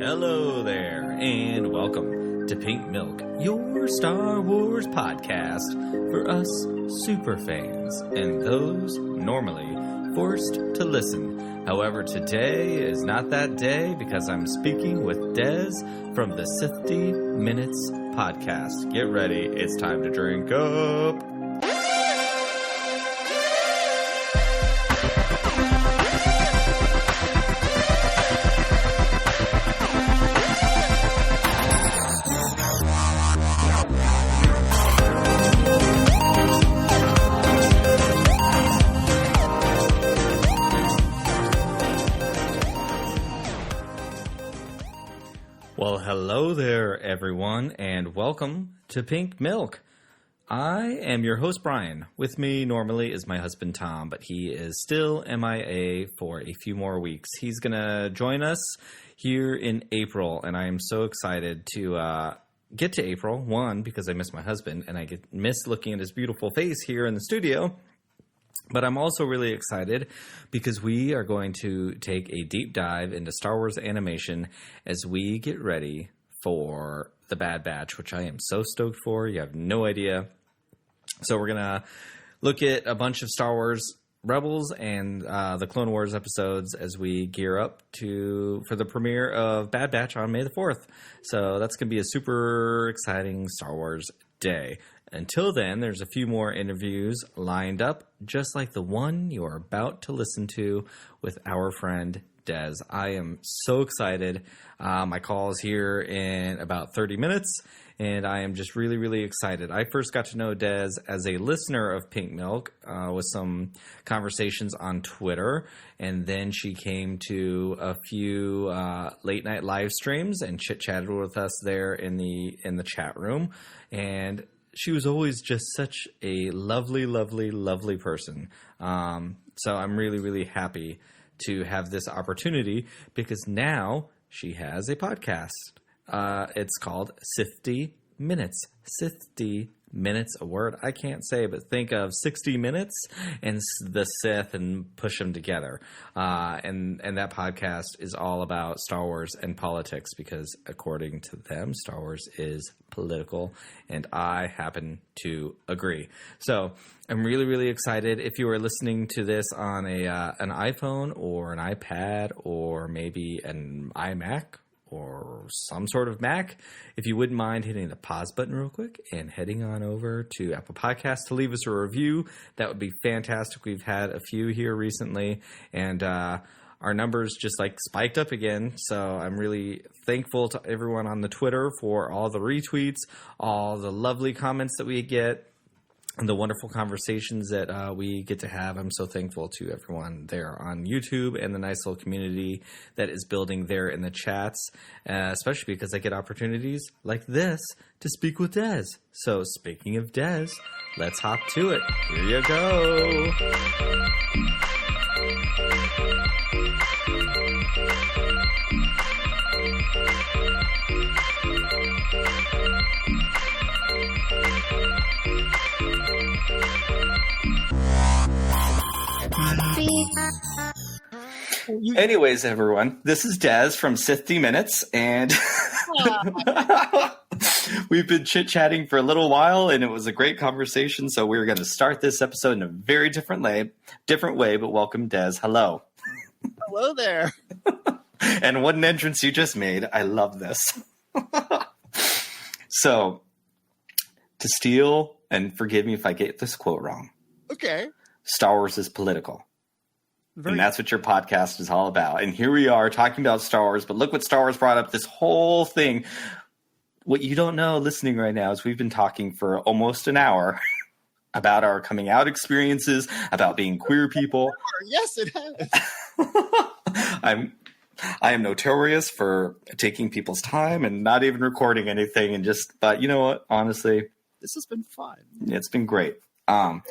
Hello there, and welcome to Pink Milk, your Star Wars podcast for us super fans and those normally forced to listen. However, today is not that day because I'm speaking with Des from the Sithty Minutes podcast. Get ready, it's time to drink up. Well, hello there, everyone, and welcome to Pink Milk. I am your host, Bryan. With me normally is my husband, Tom, but he is still MIA for a few more weeks. He's going to join us here in April, and I am so excited to get to April. One, because I miss my husband, and I miss looking at his beautiful face here in the studio. But I'm also really excited because we are going to take a deep dive into Star Wars animation as we get ready for The Bad Batch, which I am so stoked for. You have no idea. So we're going to look at a bunch of Star Wars Rebels and the Clone Wars episodes as we gear up for the premiere of Bad Batch on May the 4th. So that's going to be a super exciting Star Wars day. Until then, there's a few more interviews lined up, just like the one you are about to listen to with our friend Des. I am so excited. My call is here in about 30 minutes, and I am just really, really excited. I first got to know Des as a listener of Pink Milk with some conversations on Twitter, and then she came to a few late-night live streams and chit-chatted with us there in the chat room, and she was always just such a lovely, lovely, lovely person. So I'm really, really happy to have this opportunity because now she has a podcast. It's called Sithty Minutes. Sithty Minutes, a word I can't say, but think of 60 Minutes and the Sith and push them together. And that podcast is all about Star Wars and politics because according to them, Star Wars is political, and I happen to agree. So I'm really, really excited. If you are listening to this on an iPhone or an iPad or maybe an iMac or some sort of Mac, if you wouldn't mind hitting the pause button real quick and heading on over to Apple Podcasts to leave us a review, that would be fantastic. We've had a few here recently, and our numbers just spiked up again. So I'm really thankful to everyone on the Twitter for all the retweets, all the lovely comments that we get, and the wonderful conversations that we get to have. I'm so thankful to everyone there on YouTube and the nice little community that is building there in the chats, especially because I get opportunities like this to speak with Des. So speaking of Des, let's hop to it. Here you go. Anyways, everyone, this is Des from Sithty Minutes, and we've been chit-chatting for a little while, and it was a great conversation, so we're going to start this episode in a very different way, but welcome, Des. Hello. Hello there. And what an entrance you just made. I love this. So, to steal, and forgive me if I get this quote wrong. Okay. Star Wars is political. And that's what your podcast is all about. And here we are talking about Star Wars, but look what Star Wars brought up this whole thing. What you don't know listening right now is we've been talking for almost an hour about our coming out experiences, about being queer people. Yes, it has. I am notorious for taking people's time and not even recording anything but you know what? Honestly, this has been fun. It's been great.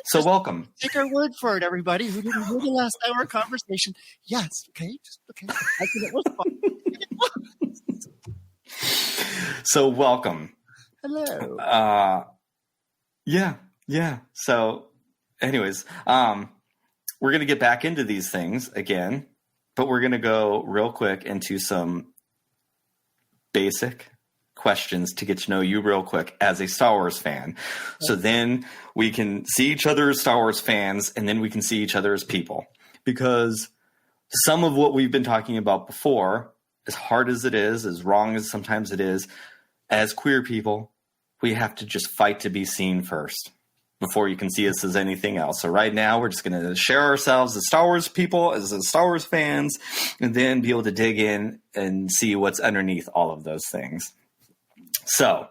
So welcome. Take our word for it, everybody who didn't hear the last hour conversation. Yes, okay, okay. I think it was fun. So welcome. Hello. Yeah. So anyways, we're going to get back into these things again, but we're going to go real quick into some basic questions to get to know you real quick as a Star Wars fan. So then we can see each other as Star Wars fans, and then we can see each other as people. Because some of what we've been talking about before, as hard as it is, as wrong as sometimes it is, as queer people, we have to just fight to be seen first before you can see us as anything else. So right now, we're just going to share ourselves as Star Wars people, as Star Wars fans, and then be able to dig in and see what's underneath all of those things. So,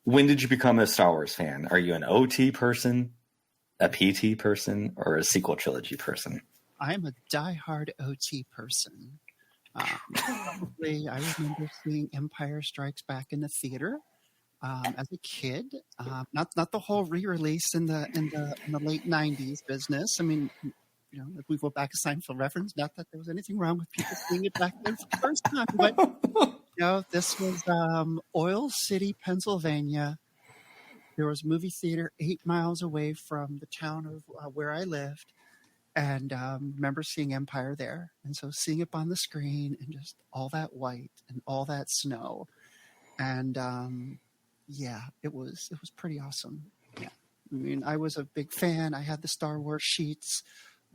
when did you become a Star Wars fan? Are you an OT person, a PT person, or a sequel trilogy person? I'm a diehard OT person. Probably, I remember seeing Empire Strikes Back in the theater as a kid. Not the whole re-release in the late '90s business. I mean, you know, if we go back to Seinfeld reference, not that there was anything wrong with people seeing it back then for the first time, but you know, this was Oil City, Pennsylvania. There was a movie theater 8 miles away from the town of where I lived, and remember seeing Empire there. And so seeing it on the screen and just all that white and all that snow, and yeah, it was pretty awesome. Yeah, I mean, I was a big fan. I had the Star Wars sheets.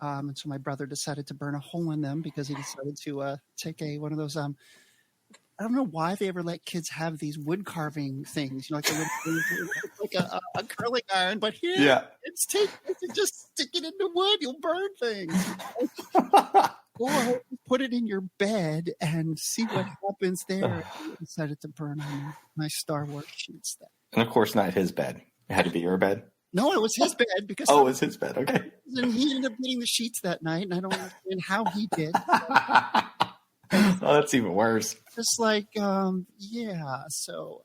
And so my brother decided to burn a hole in them because he decided to take one of those. I don't know why they ever let kids have these wood carving things, you know, like a curling iron. But here, it's just stick it in the wood, you'll burn things. Or put it in your bed and see what happens there. I decided to burn on my Star Wars sheets. And of course, not his bed. It had to be your bed. No, it was his bed because it was his bed. Okay. And he ended up getting the sheets that night, and I don't understand how he did. Oh, that's even worse. Just like, yeah. So,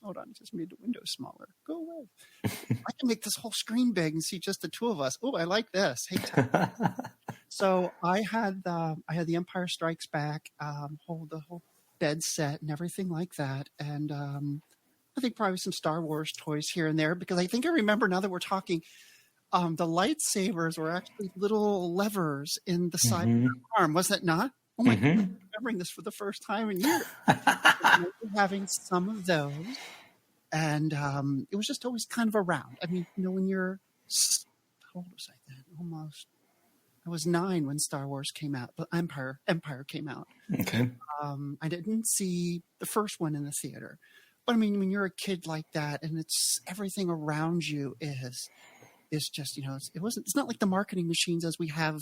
hold on, just made the window smaller. Go away. I can make this whole screen big and see just the two of us. Oh, I like this. Hey, Tom. So I had the Empire Strikes Back, the whole bed set and everything like that, and I think probably some Star Wars toys here and there, because I think I remember, now that we're talking, the lightsabers were actually little levers in the side of the arm, was it not? Oh my God, I'm remembering this for the first time in years. I remember having some of those, and it was just always kind of around. I mean, you know, when you're, how old was I then? Almost. I was 9 when Star Wars came out, but Empire came out. Okay. I didn't see the first one in the theater. But I mean, when you're a kid like that, and it's everything around you is just, you know, it's not like the marketing machines as we have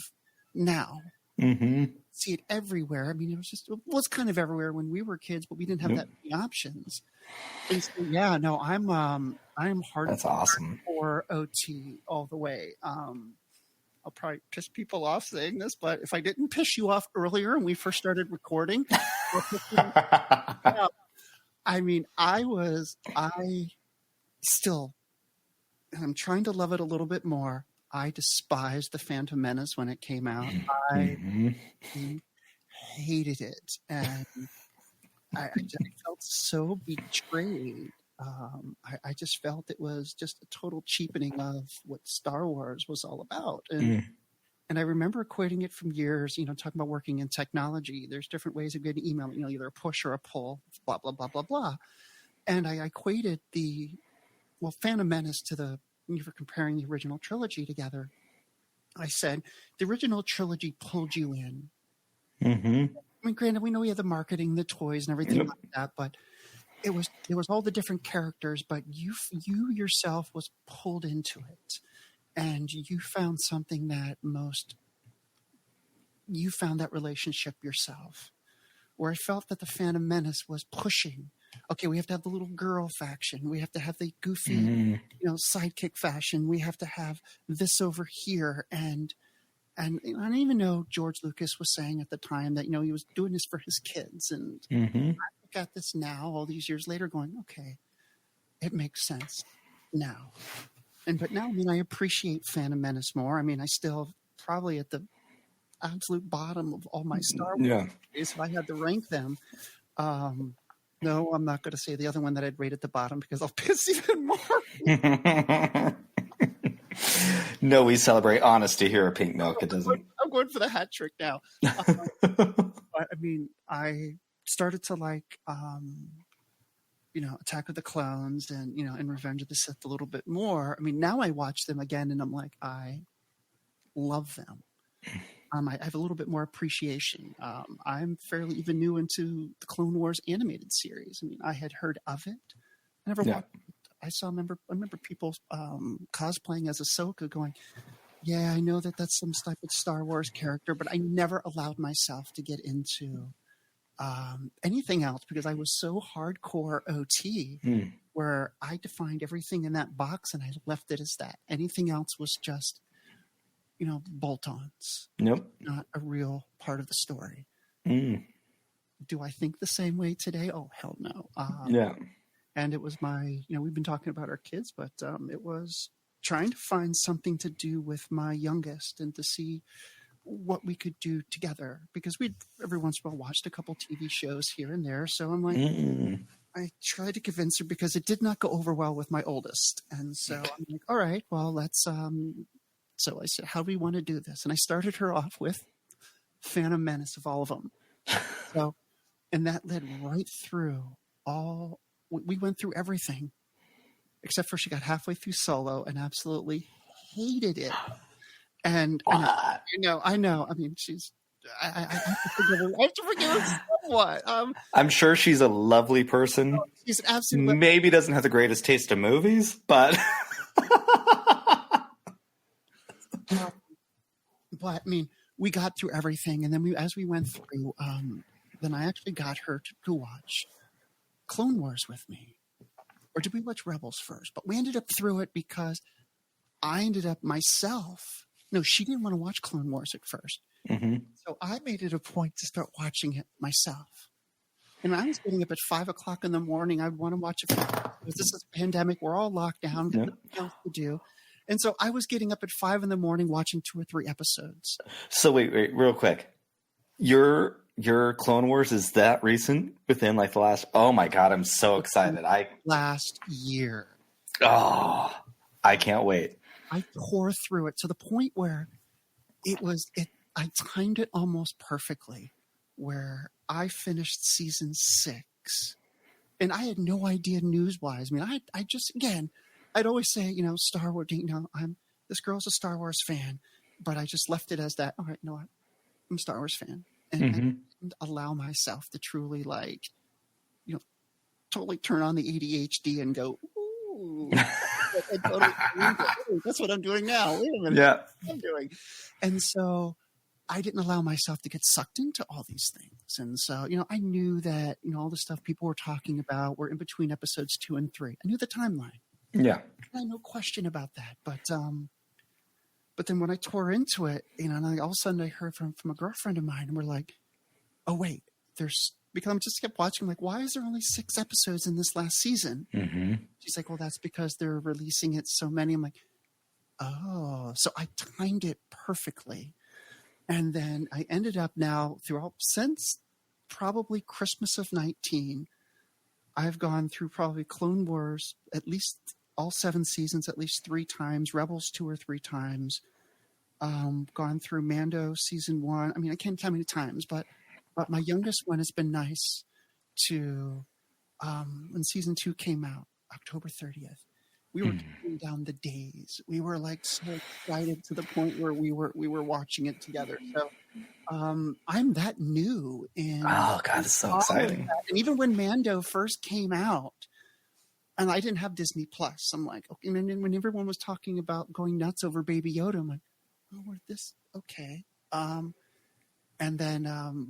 now. See it everywhere. I mean, it was kind of everywhere when we were kids, but we didn't have that many options. And so, yeah, no, I'm hard. That's awesome. For OT all the way. I'll probably piss people off saying this, but if I didn't piss you off earlier when we first started recording, I mean, I still, and I'm trying to love it a little bit more. I despised The Phantom Menace when it came out. I hated it. And I felt so betrayed. I just felt it was just a total cheapening of what Star Wars was all about. And I remember quoting it from years, you know, talking about working in technology. There's different ways of getting email, you know, either a push or a pull, blah, blah, blah, blah, blah. And I equated Phantom Menace to when you were comparing the original trilogy together. I said, the original trilogy pulled you in. I mean, granted, we know we had the marketing, the toys and everything like that, but it was all the different characters, but you yourself was pulled into it. And you found something you found that relationship yourself, where I felt that the Phantom Menace was pushing. Okay, we have to have the little girl faction. We have to have the goofy, you know, sidekick faction. We have to have this over here. And I don't even know George Lucas was saying at the time that, you know, he was doing this for his kids. And I look at this now, all these years later, going, okay, it makes sense now. But now, I mean, I appreciate Phantom Menace more. I mean, I still probably at the absolute bottom of all my Star Wars movies, if I had to rank them. No, I'm not going to say the other one that I'd rate at the bottom because I'll piss even more. No, we celebrate honesty here at Pink Milk. It doesn't. I'm going for the hat trick now. But I mean, I started to like, Attack of the Clones and, and Revenge of the Sith a little bit more. I mean, now I watch them again and I'm like, I love them. I have a little bit more appreciation. I'm fairly even new into the Clone Wars animated series. I mean, I had heard of it. I never watched it. I remember people cosplaying as Ahsoka going, yeah, I know that's some type of Star Wars character, but I never allowed myself to get into anything else because I was so hardcore OT where I defined everything in that box and I left it as that. Anything else was just, bolt-ons. Nope. Not a real part of the story. Do I think the same way today? Oh, hell no. And it was we've been talking about our kids, but it was trying to find something to do with my youngest and to see what we could do together because we'd every once in a while watched a couple TV shows here and there. So I'm like, I tried to convince her because it did not go over well with my oldest. And so I'm like, all right, well, let's, so I said, how do we want to do this? And I started her off with Phantom Menace of all of them. So, and that led right through we went through everything except for she got halfway through Solo and absolutely hated it. And I know. I mean, I have to forgive her somewhat. I'm sure she's a lovely person. She's absolutely maybe doesn't have the greatest taste of movies, but but I mean, we got through everything, and then as we went through, then I actually got her to watch Clone Wars with me, or did we watch Rebels first? But we ended up through it because I ended up myself. No, she didn't want to watch Clone Wars at first. So I made it a point to start watching it myself. And I was getting up at 5 o'clock in the morning. I'd want to watch it because this is a pandemic. We're all locked down. Nothing else to do. And so I was getting up at 5 in the morning watching 2 or 3 episodes. So wait, real quick. Your Clone Wars is that recent? Within like the last? Oh my God, I'm so excited! Last year. Oh, I can't wait. I tore through it to the point where I timed it almost perfectly, where I finished season 6, and I had no idea news-wise. I mean, I just again, I'd always say, Star Wars. This girl's a Star Wars fan, but I just left it as that. All right, what? I'm a Star Wars fan, and I didn't allow myself to truly totally turn on the ADHD and go, ooh. That's what I'm doing now. Wait a minute. Yeah. What I'm doing. And so I didn't allow myself to get sucked into all these things. And so, I knew that, all the stuff people were talking about were in between episodes 2 and 3. I knew the timeline. Yeah. I had no question about that. But then when I tore into it, and all of a sudden I heard from a girlfriend of mine, and we're like, oh, wait, because I just kept watching, like, why is there only 6 episodes in this last season? She's like, well, that's because they're releasing it so many. I'm like, oh, so I timed it perfectly. And then I ended up now since probably Christmas of 19, I've gone through probably Clone Wars, at least all 7 seasons, at least 3 times, Rebels 2 or 3 times, gone through Mando season 1. I mean, I can't tell how many times, but my youngest one has been nice to, when season 2 came out, October 30th, we were counting down the days. We were like so excited to the point where we were watching it together. So I'm that new in. Oh God, it's so exciting! And even when Mando first came out, and I didn't have Disney Plus, I'm like, okay. And then when everyone was talking about going nuts over Baby Yoda, I'm like, oh, we're this okay. And then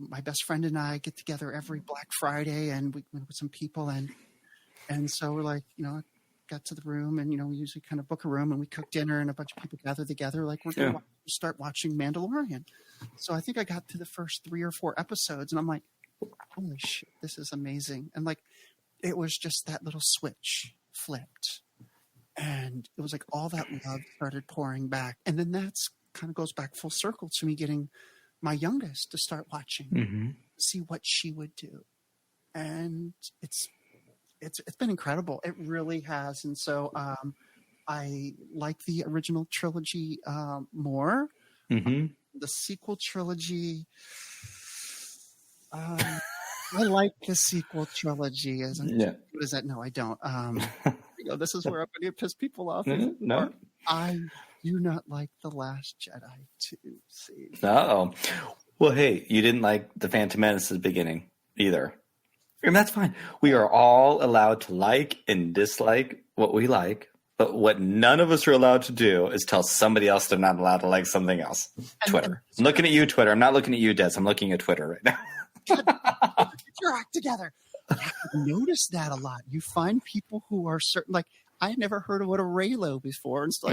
my best friend and I get together every Black Friday, and we went with some people, and so we're like, got to the room, and we usually kind of book a room, and we cook dinner, and a bunch of people gather together, like we're going to start watching Mandalorian. So I think I got to the first 3 or 4 episodes, and I'm like, holy shit, this is amazing. And like, it was just that little switch flipped, and it was like all that love started pouring back, and then that's kind of goes back full circle to me getting my youngest to start watching, see what she would do. And it's been incredible. It really has. And so I like the original trilogy more. The sequel trilogy, I like the sequel trilogy. Yeah. What is that? No, I don't. This is where I'm going to piss people off. No. I do not like The Last Jedi too. See. Oh. Well, hey, you didn't like The Phantom Menace at the beginning either. And that's fine. We are all allowed to like and dislike what we like. But what none of us are allowed to do is tell somebody else they're not allowed to like something else. Twitter. I'm looking at you, Twitter. I'm not looking at you, Des. I'm looking at Twitter right now. Get your act together. I noticed that a lot. You find people who are certain, like, I had never heard of what a Raylo before, and so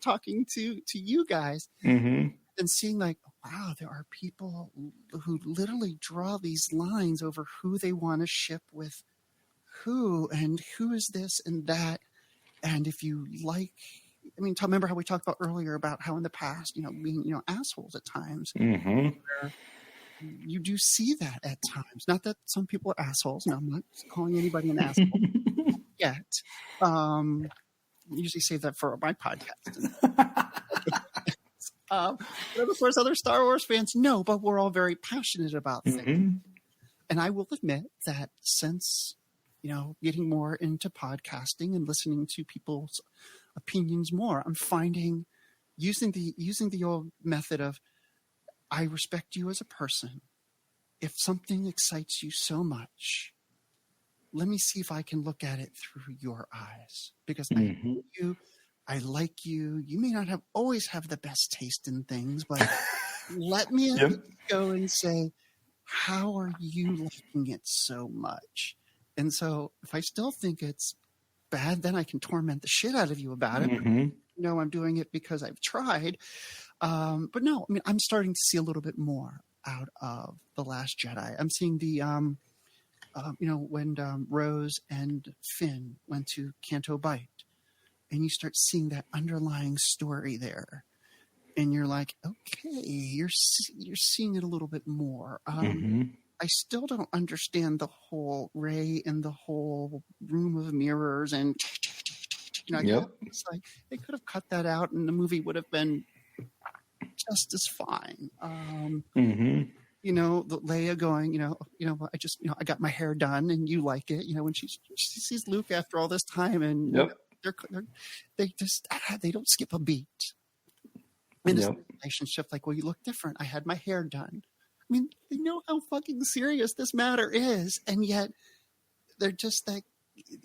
talking to you guys and seeing like, wow, there are people who literally draw these lines over who they want to ship with who, and who is this and that. And if you like, I mean, Tom, remember how we talked about earlier about how in the past, being, assholes at times. Where you do see that at times. Not that some people are assholes. No, I'm not calling anybody an asshole yet. Usually save that for my podcast. But of course, other Star Wars fans know, but we're all very passionate about things. And I will admit that since getting more into podcasting and listening to people's opinions more, I'm finding using the old method of, I respect you as a person. If something excites you so much, let me see if I can look at it through your eyes, because I know you, I like you. You may not always have the best taste in things, but let me go and say, how are you liking it so much? And so if I still think it's bad, then I can torment the shit out of you about it. I'm doing it because I've tried. But no, I mean, I'm starting to see a little bit more out of The Last Jedi. I'm seeing the, when Rose and Finn went to Canto Bight, and you start seeing that underlying story there. And you're like, okay, you're seeing it a little bit more. I still don't understand the whole Rey and the whole room of mirrors and it's like they could have cut that out and the movie would have been just as fine. The Leia going, I just, I got my hair done and you like it, when she sees Luke after all this time, and they don't skip a beat. In this relationship, like, well, you look different. I had my hair done. I mean, they know how fucking serious this matter is, and yet they're just like,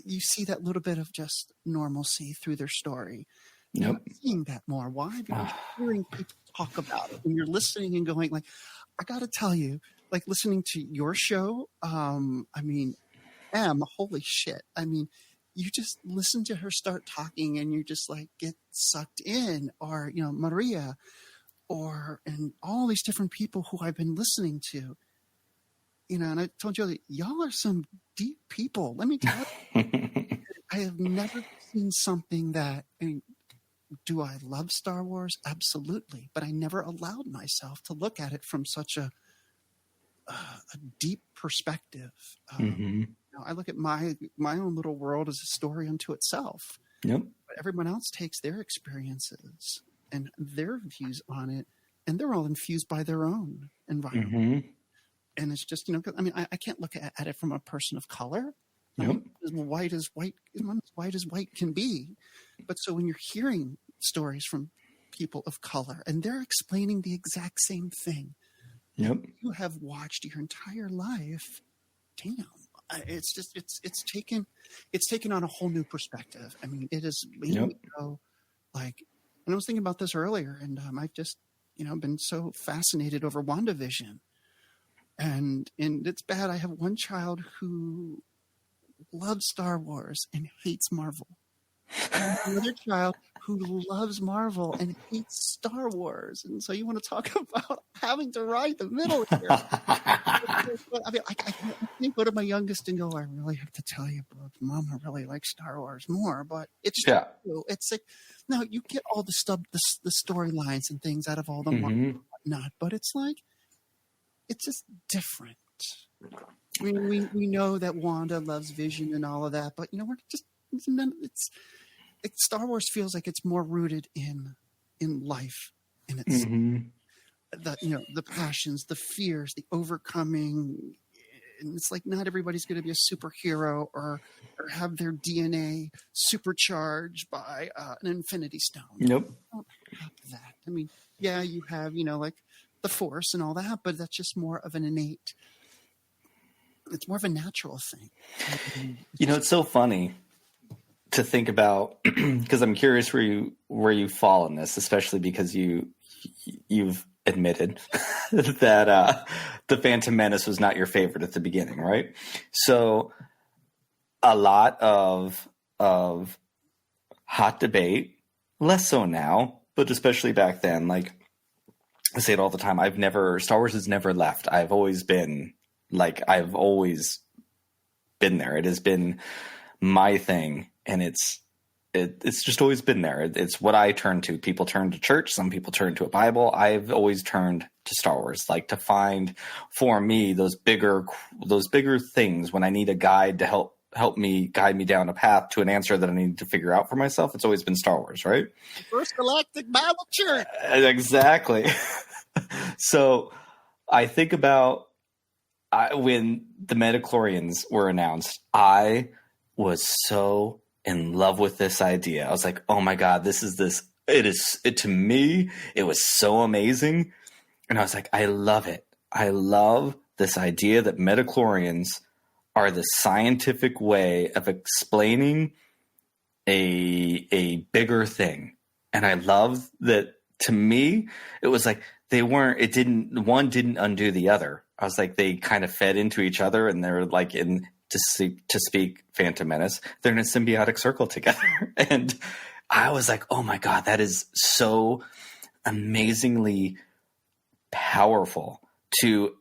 you see that little bit of just normalcy through their story. You're not seeing that more. Why? Because you're hearing people talk about it, and you're listening and going, like, I got to tell you, like, listening to your show, holy shit. I mean, you just listen to her start talking, and you just like get sucked in, or Maria. And all these different people who I've been listening to, and I told you, y'all are some deep people. Let me tell you, I have never seen something that, do I love Star Wars? Absolutely. But I never allowed myself to look at it from such a deep perspective. I look at my own little world as a story unto itself. But everyone else takes their experiences and their views on it, and they're all infused by their own environment. And it's just, I can't look at it from a person of color. As white as white can be. But so when you're hearing stories from people of color and they're explaining the exact same thing you have watched your entire life, damn, it's just, it's taken on a whole new perspective. I mean, it is, like, and I was thinking about this earlier, and I've just, been so fascinated over WandaVision. And it's bad. I have one child who loves Star Wars and hates Marvel. And another child who loves Marvel and hates Star Wars. And so you want to talk about having to ride the middle here. I mean, I can't go to my youngest and go, I really have to tell you, bro, Mama really likes Star Wars more. But it's true. It's like, no, you get all the stuff, the storylines and things out of all the Marvel and whatnot. But it's like, it's just different. I mean, we know that Wanda loves Vision and all of that, but we're just, it's Star Wars feels like it's more rooted in life, in its the passions, the fears, the overcoming, and it's like not everybody's going to be a superhero or have their DNA supercharged by an Infinity Stone. Nope. You don't have that. I mean, yeah, you have, like the Force and all that, but that's just more of an innate. It's more of a natural thing. It's so funny to think about, because I'm curious where you fall in this, especially because you've admitted that the Phantom Menace was not your favorite at the beginning, right? So a lot of hot debate, less so now, but especially back then. Like I say it all the time, Star Wars has never left. I've always been there. It has been my thing, and it's just always been there. It's what I turn to. People turn to church. Some people turn to a Bible. I've always turned to Star Wars, like to find for me those bigger things when I need a guide to help guide me down a path to an answer that I need to figure out for myself. It's always been Star Wars, right? First Galactic Bible Church. Exactly. So I think about when the midichlorians were announced, I was so in love with this idea. I was like, oh my God, to me, it was so amazing. And I was like, I love it. I love this idea that midichlorians are the scientific way of explaining a bigger thing. And I love that. To me, it was like one didn't undo the other. I was like, they kind of fed into each other, and they're like to speak Phantom Menace, they're in a symbiotic circle together. And I was like, oh my God, that is so amazingly powerful to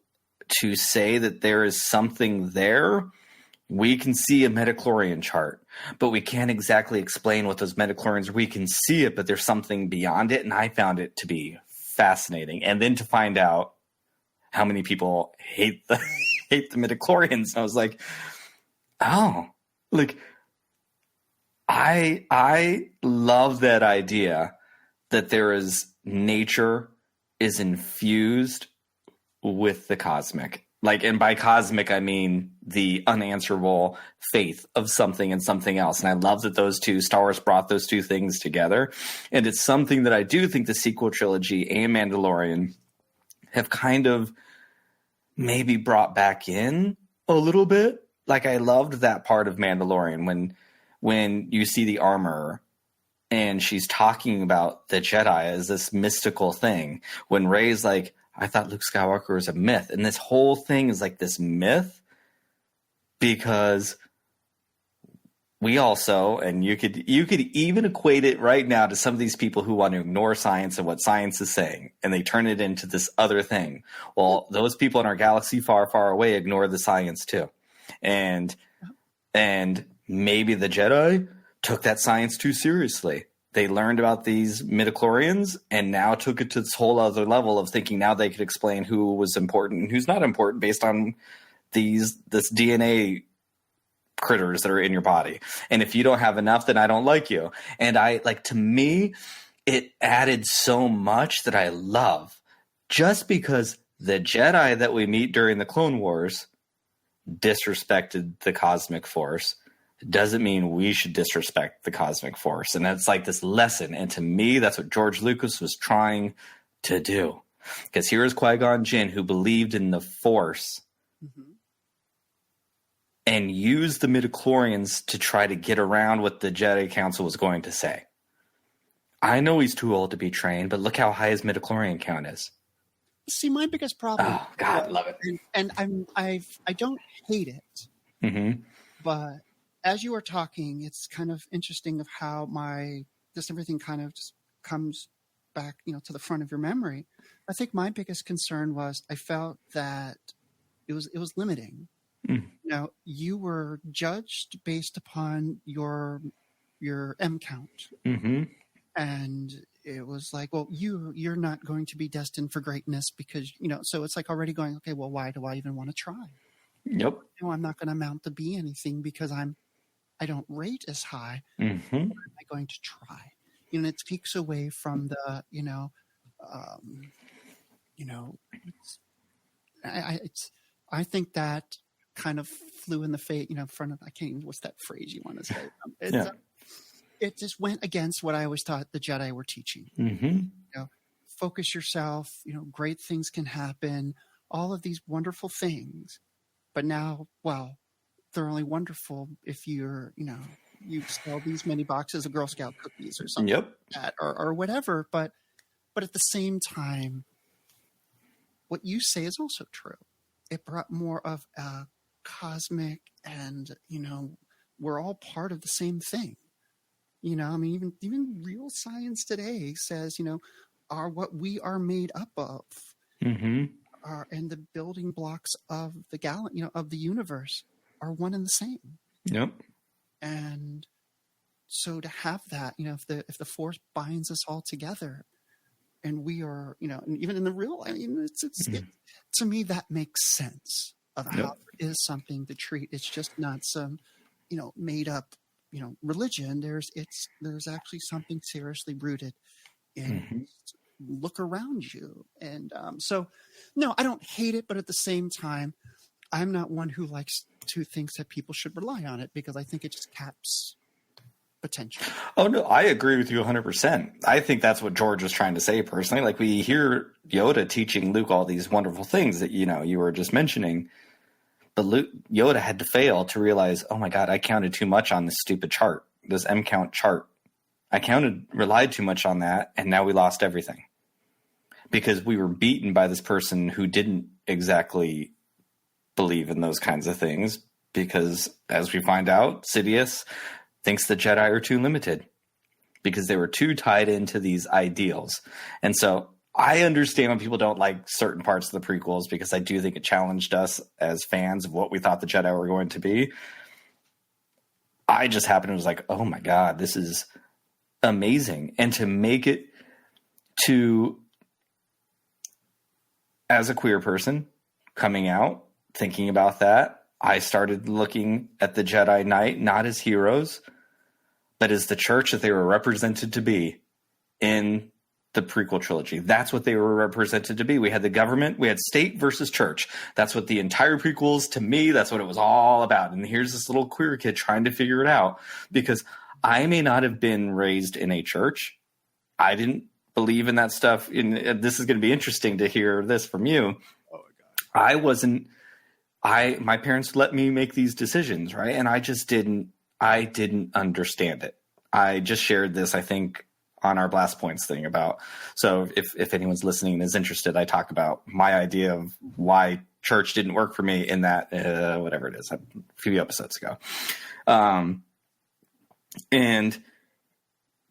say that there is something there. We can see a midichlorian chart, but we can't exactly explain what those midichlorians are. We can see it, but there's something beyond it. And I found it to be fascinating. And then to find out how many people hate the midichlorians. I was like, oh, like I love that idea that nature is infused with the cosmic. Like, and by cosmic, I mean the unanswerable faith of something and something else. And I love that Star Wars brought those two things together. And it's something that I do think the sequel trilogy and Mandalorian have kind of maybe brought back in a little bit. Like, I loved that part of Mandalorian when you see the armor and she's talking about the Jedi as this mystical thing. When Rey's like, I thought Luke Skywalker was a myth. And this whole thing is like this myth because we also, and you could even equate it right now to some of these people who want to ignore science and what science is saying, and they turn it into this other thing. Well, those people in our galaxy far, far away ignore the science too. And maybe the Jedi took that science too seriously. They learned about these midichlorians and now took it to this whole other level of thinking now they could explain who was important and who's not important based on this DNA critters that are in your body. And if you don't have enough, then I don't like you. And to me, it added so much that I love, just because the Jedi that we meet during the Clone Wars disrespected the cosmic force doesn't mean we should disrespect the cosmic force. And that's like this lesson. And to me, that's what George Lucas was trying to do. Because here's Qui-Gon Jinn, who believed in the force and used the midichlorians to try to get around what the Jedi Council was going to say. I know he's too old to be trained, but look how high his midichlorian count is. See, my biggest problem. Oh God, love it. And I don't hate it, but as you were talking, it's kind of interesting of how everything kind of just comes back, to the front of your memory. I think my biggest concern was I felt that it was limiting. You were judged based upon your M count, and it was like, well, you're not going to be destined for greatness because so it's like already going, okay, well, why do I even want to try? Yep. I'm not going to amount to be anything because I don't rate as high. What am I going to try? It takes away from the, I think that kind of flew in the face, in front of, I can't even, what's that phrase you want to say? It just went against what I always thought the Jedi were teaching. Focus yourself, great things can happen, all of these wonderful things. But now, well, they're only wonderful if you're, you sell these many boxes of Girl Scout cookies or something like that, or whatever. But at the same time, what you say is also true. It brought more of a cosmic and, we're all part of the same thing. Even real science today says, are what we are made up of, are, and the building blocks of the of the universe are one and the same. Yep. And so to have that, if the Force binds us all together, and we are, and even in the real, to me that makes sense of how it is something to treat. It's just not some, made up, religion. There's actually something seriously rooted in. Look around you. And so, no, I don't hate it, but at the same time, I'm not one who likes to think that people should rely on it, because I think it just caps potential. Oh, no, I agree with you 100%. I think that's what George was trying to say personally. Like, we hear Yoda teaching Luke all these wonderful things that, you were just mentioning, but Yoda had to fail to realize, oh my God, I counted too much on this stupid chart, this M count chart. I relied too much on that, and now we lost everything. Because we were beaten by this person who didn't exactly believe in those kinds of things. Because, as we find out, Sidious thinks the Jedi are too limited. Because they were too tied into these ideals. And so I understand when people don't like certain parts of the prequels, because I do think it challenged us as fans of what we thought the Jedi were going to be. I just happened and was like, oh my God, this is amazing. And to make it to... As a queer person coming out, thinking about that, I started looking at the Jedi Knight not as heroes, but as the church that they were represented to be in the prequel trilogy. That's what they were represented to be. We had the government, we had state versus church. That's what the entire prequels, to me, that's what it was all about. And here's this little queer kid trying to figure it out, because I may not have been raised in a church. I didn't believe in that stuff. This is going to be interesting to hear this from you. Oh my God. My parents let me make these decisions, right? And I didn't understand it. I just shared this, I think, on our Blast Points thing about, so if anyone's listening and is interested, I talk about my idea of why church didn't work for me in that, whatever it is, a few episodes ago.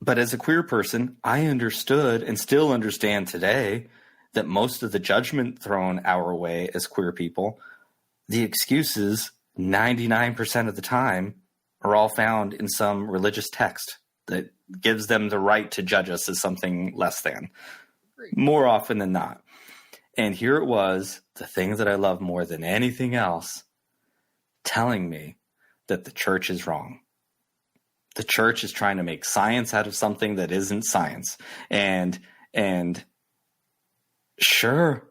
But as a queer person, I understood and still understand today that most of the judgment thrown our way as queer people, the excuses 99% of the time are all found in some religious text that gives them the right to judge us as something less than, more often than not. And here it was, the thing that I love more than anything else, telling me that the church is wrong. The church is trying to make science out of something that isn't science. And sure,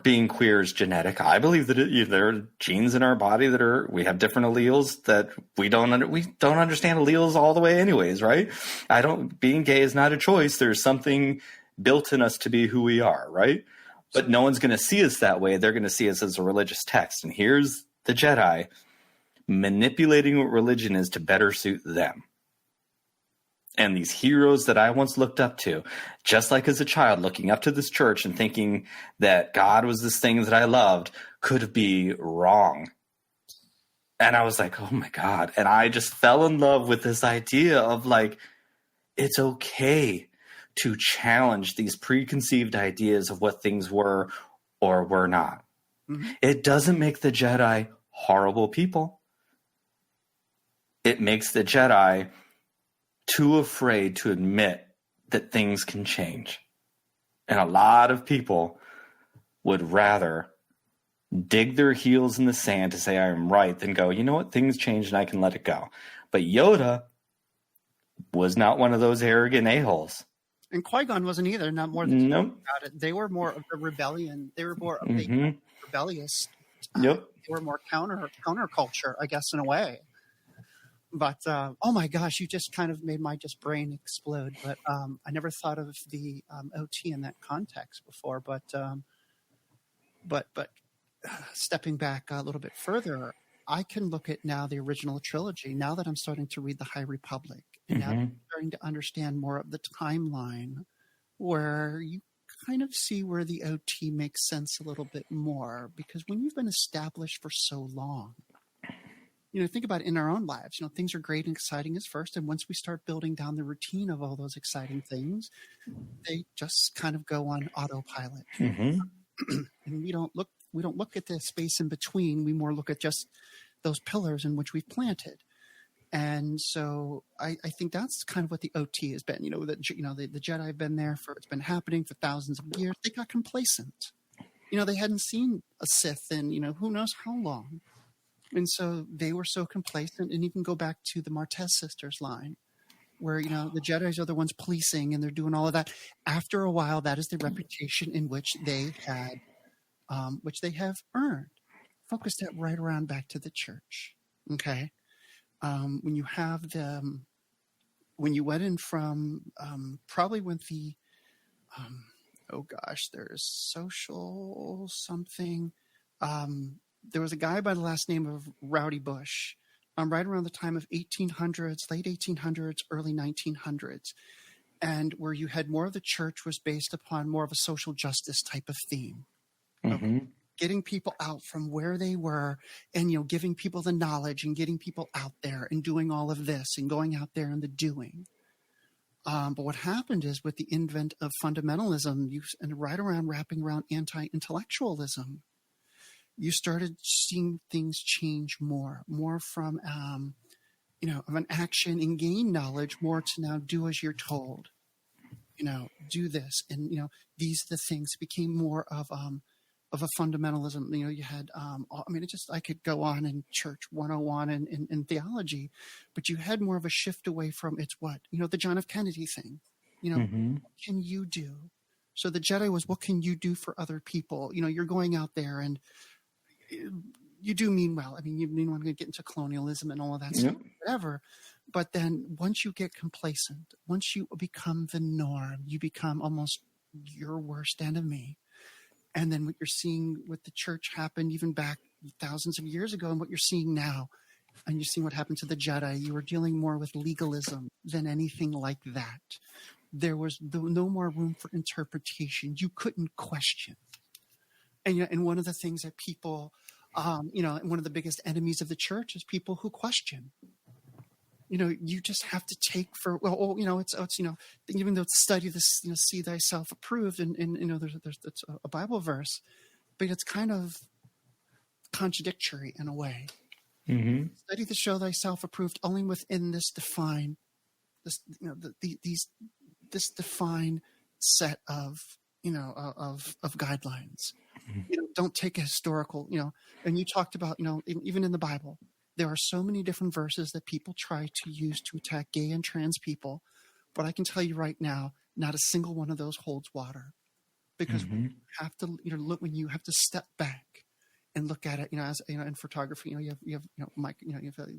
being queer is genetic. I believe that there are genes in our body we have different alleles that we don't understand alleles all the way anyways, right? Being gay is not a choice. There's something built in us to be who we are, right? But no one's going to see us that way. They're going to see us as a religious text. And here's the Jedi manipulating what religion is to better suit them. And these heroes that I once looked up to, just like as a child looking up to this church and thinking that God was this thing that I loved, could be wrong. And I was like, oh my God. And I just fell in love with this idea of like, it's okay to challenge these preconceived ideas of what things were or were not. Mm-hmm. It doesn't make the Jedi horrible people. It makes the Jedi too afraid to admit that things can change. And a lot of people would rather dig their heels in the sand to say I am right than go, you know what, things change and I can let it go. But Yoda was not one of those arrogant a-holes. And Qui-Gon wasn't either, not more than nope. about it. They were more of a rebellion. They were more of a rebellious Yep. They were more counterculture, I guess, in a way. But oh my gosh, you just kind of made my brain explode. But I never thought of the OT in that context before. But stepping back a little bit further, I can look at now the original trilogy. Now that I'm starting to read the High Republic, and now that I'm starting to understand more of the timeline, where you kind of see where the OT makes sense a little bit more. Because when you've been established for so long, think about it in our own lives. Things are great and exciting at first, and once we start building down the routine of all those exciting things, they just kind of go on autopilot. And we don't look at the space in between. We more look at just those pillars in which we've planted. And so I think that's kind of what the OT has been. The Jedi have been there it's been happening for thousands of years. They got complacent. They hadn't seen a Sith in who knows how long. And so they were so complacent, and even go back to the Martez sisters line, where, the Jedis are the ones policing and they're doing all of that. After a while, that is the reputation in which they had, which they have earned. Focus that right around back to the church. Okay. When you have when you went in from, probably when there's social something, there was a guy by the last name of Rowdy Bush, right around the time of 1800s, late 1800s, early 1900s, and where you had more of the church was based upon more of a social justice type of theme. Getting people out from where they were, and, giving people the knowledge and getting people out there and doing all of this and going out there and the doing. But what happened is with the advent of fundamentalism and wrapping around anti-intellectualism, you started seeing things change more from, of an action and gain knowledge, more to now do as you're told, do this. And, these are the things. It became more of a fundamentalism. You had, I could go on in church 101 and in theology, but you had more of a shift away from the John F. Kennedy thing, what can you do? So the Jedi was, what can you do for other people? You're going out there and you do mean well. You mean want to get into colonialism and all of that stuff, whatever. But then once you get complacent, once you become the norm, you become almost your worst enemy. And then what you're seeing with the church happened even back thousands of years ago, and what you're seeing now, and you're seeing what happened to the Jedi, you were dealing more with legalism than anything like that. There was no more room for interpretation. You couldn't question. And one of the things that people, one of the biggest enemies of the church is people who question. You just have to take for, even though it's study this, see thyself approved, and there's a Bible verse, but it's kind of contradictory in a way. Study to show thyself approved only within this defined, this defined set of guidelines. Don't take a historical, and you talked about, even in the Bible, there are so many different verses that people try to use to attack gay and trans people. But I can tell you right now, not a single one of those holds water, because you have to, look, when you have to step back and look at it, as in photography, you have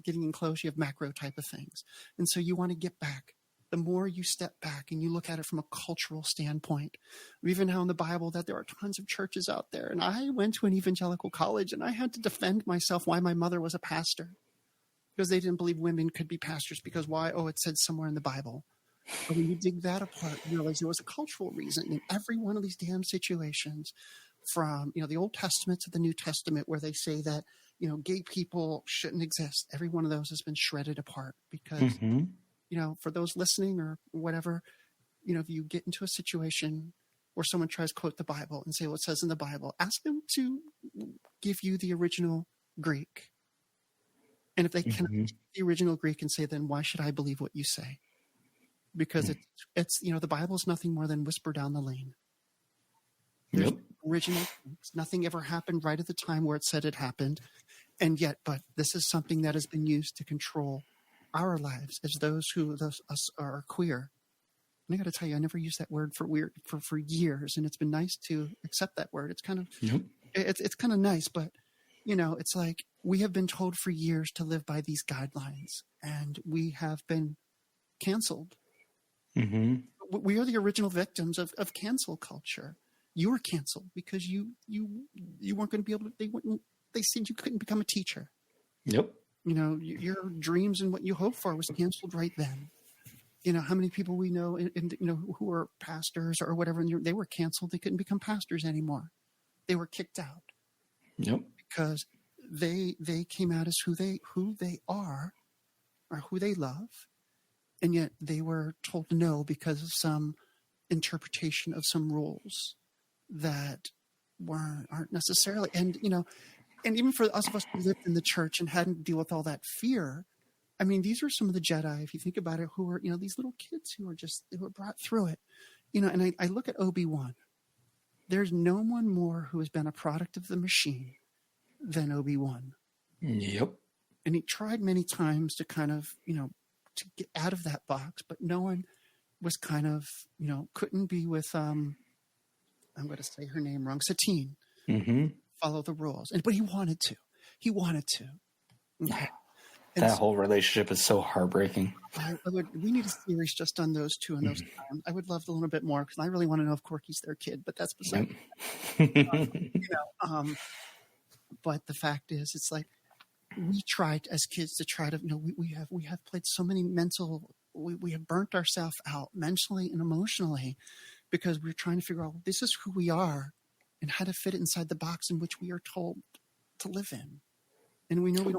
getting in close, you have macro type of things. And so you want to get back. The more you step back and you look at it from a cultural standpoint, we even know in the Bible that there are tons of churches out there. And I went to an evangelical college, and I had to defend myself why my mother was a pastor, because they didn't believe women could be pastors, because why? Oh, it said somewhere in the Bible. But when you dig that apart, you realize there was a cultural reason in every one of these damn situations, from, the Old Testament to the New Testament, where they say that, gay people shouldn't exist. Every one of those has been shredded apart because, for those listening or whatever, if you get into a situation where someone tries to quote the Bible and say what it says in the Bible, ask them to give you the original Greek. And if they cannot give the original Greek, and say, then why should I believe what you say? Because it's the Bible is nothing more than whisper down the lane. There's original things. Nothing ever happened right at the time where it said it happened. And yet, but this is something that has been used to control our lives as those who us are queer. And I got to tell you, I never used that word for years, and it's been nice to accept that word. It's kind of it's kind of nice, but It's like we have been told for years to live by these guidelines, and we have been canceled. Mm-hmm. We are the original victims of cancel culture. You were canceled because you weren't going to be able to. They said you couldn't become a teacher. Yep. Your dreams and what you hoped for was canceled right then. How many people we know, who are pastors or whatever, and they were canceled. They couldn't become pastors anymore. They were kicked out. Yep. Because they came out as who they are or who they love, and yet they were told no because of some interpretation of some rules that aren't necessarily. And even for us who lived in the church and hadn't to deal with all that fear, I mean, these are some of the Jedi, if you think about it, who were these little kids who were brought through it. And I look at Obi-Wan. There's no one more who has been a product of the machine than Obi-Wan. Yep. And he tried many times to kind of, to get out of that box, but no one was kind of, couldn't be with, I'm going to say her name wrong, Sithty. Mm-hmm. Follow the rules. But he wanted to. Okay. That whole relationship is so heartbreaking. We need a series just on those two and those times. I would love a little bit more because I really want to know if Corky's their kid, but that's beside but the fact is, it's like we tried as kids to try to, we have played so many we have burnt ourselves out mentally and emotionally because we're trying to figure out this is who we are and how to fit it inside the box in which we are told to live in. And we know we're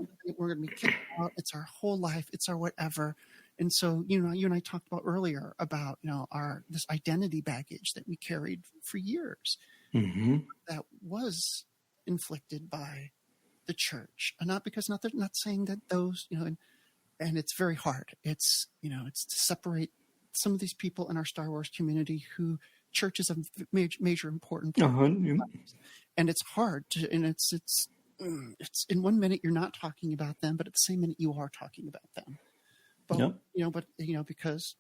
going to be kicked out. It's our whole life. It's our whatever. And so, you and I talked about earlier about, this identity baggage that we carried for years that was inflicted by the church. And not saying that those, and it's very hard. It's to separate some of these people in our Star Wars community who church is a major important part of their lives. And it's hard to, and it's in 1 minute you're not talking about them, but at the same minute you are talking about them. But because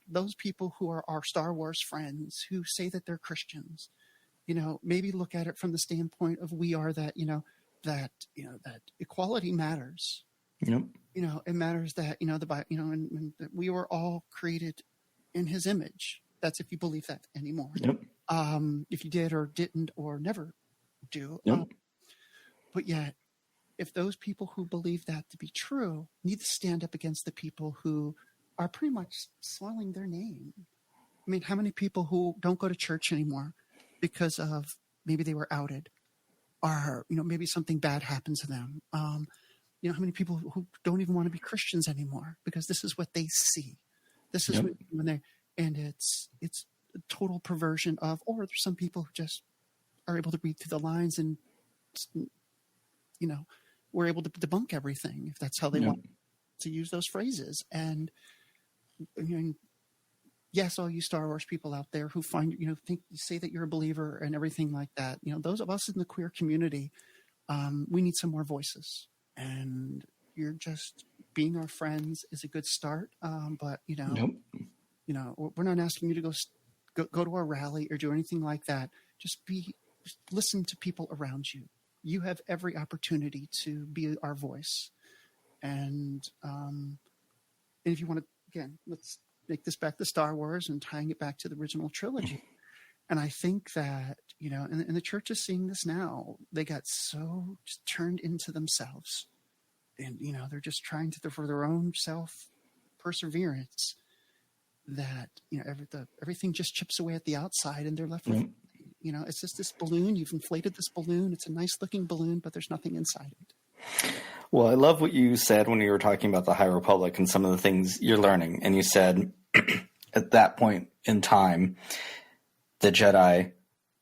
those people who are our Star Wars friends who say that they're Christians, maybe look at it from the standpoint of we are that that equality matters. Yep. It matters that and that we were all created in His image. That's if you believe that anymore. Yep. If you did or didn't or never do. Yep. But yet, if those people who believe that to be true need to stand up against the people who are pretty much swelling their name. I mean, how many people who don't go to church anymore because of maybe they were outed or, maybe something bad happened to them? How many people who don't even want to be Christians anymore because this is what they see. This is when it's a total perversion of, or there's some people who just are able to read through the lines and, we're able to debunk everything if that's how they want to use those phrases. And yes, all you Star Wars people out there who find, say that you're a believer and everything like that, those of us in the queer community, we need some more voices. And you're just being our friends is a good start. But we're not asking you to go to a rally or do anything like that. Just listen to people around you. You have every opportunity to be our voice. And if you want to, again, let's make this back to Star Wars and tying it back to the original trilogy. And I think that, and the church is seeing this now. They got so just turned into themselves. And, they're just trying to, for their own self-perseverance, that, everything just chips away at the outside and they're left with, it's just this balloon. You've inflated this balloon. It's a nice looking balloon, but there's nothing inside it. Well, I love what you said when you were talking about the High Republic and some of the things you're learning. And you said at that point in time, the Jedi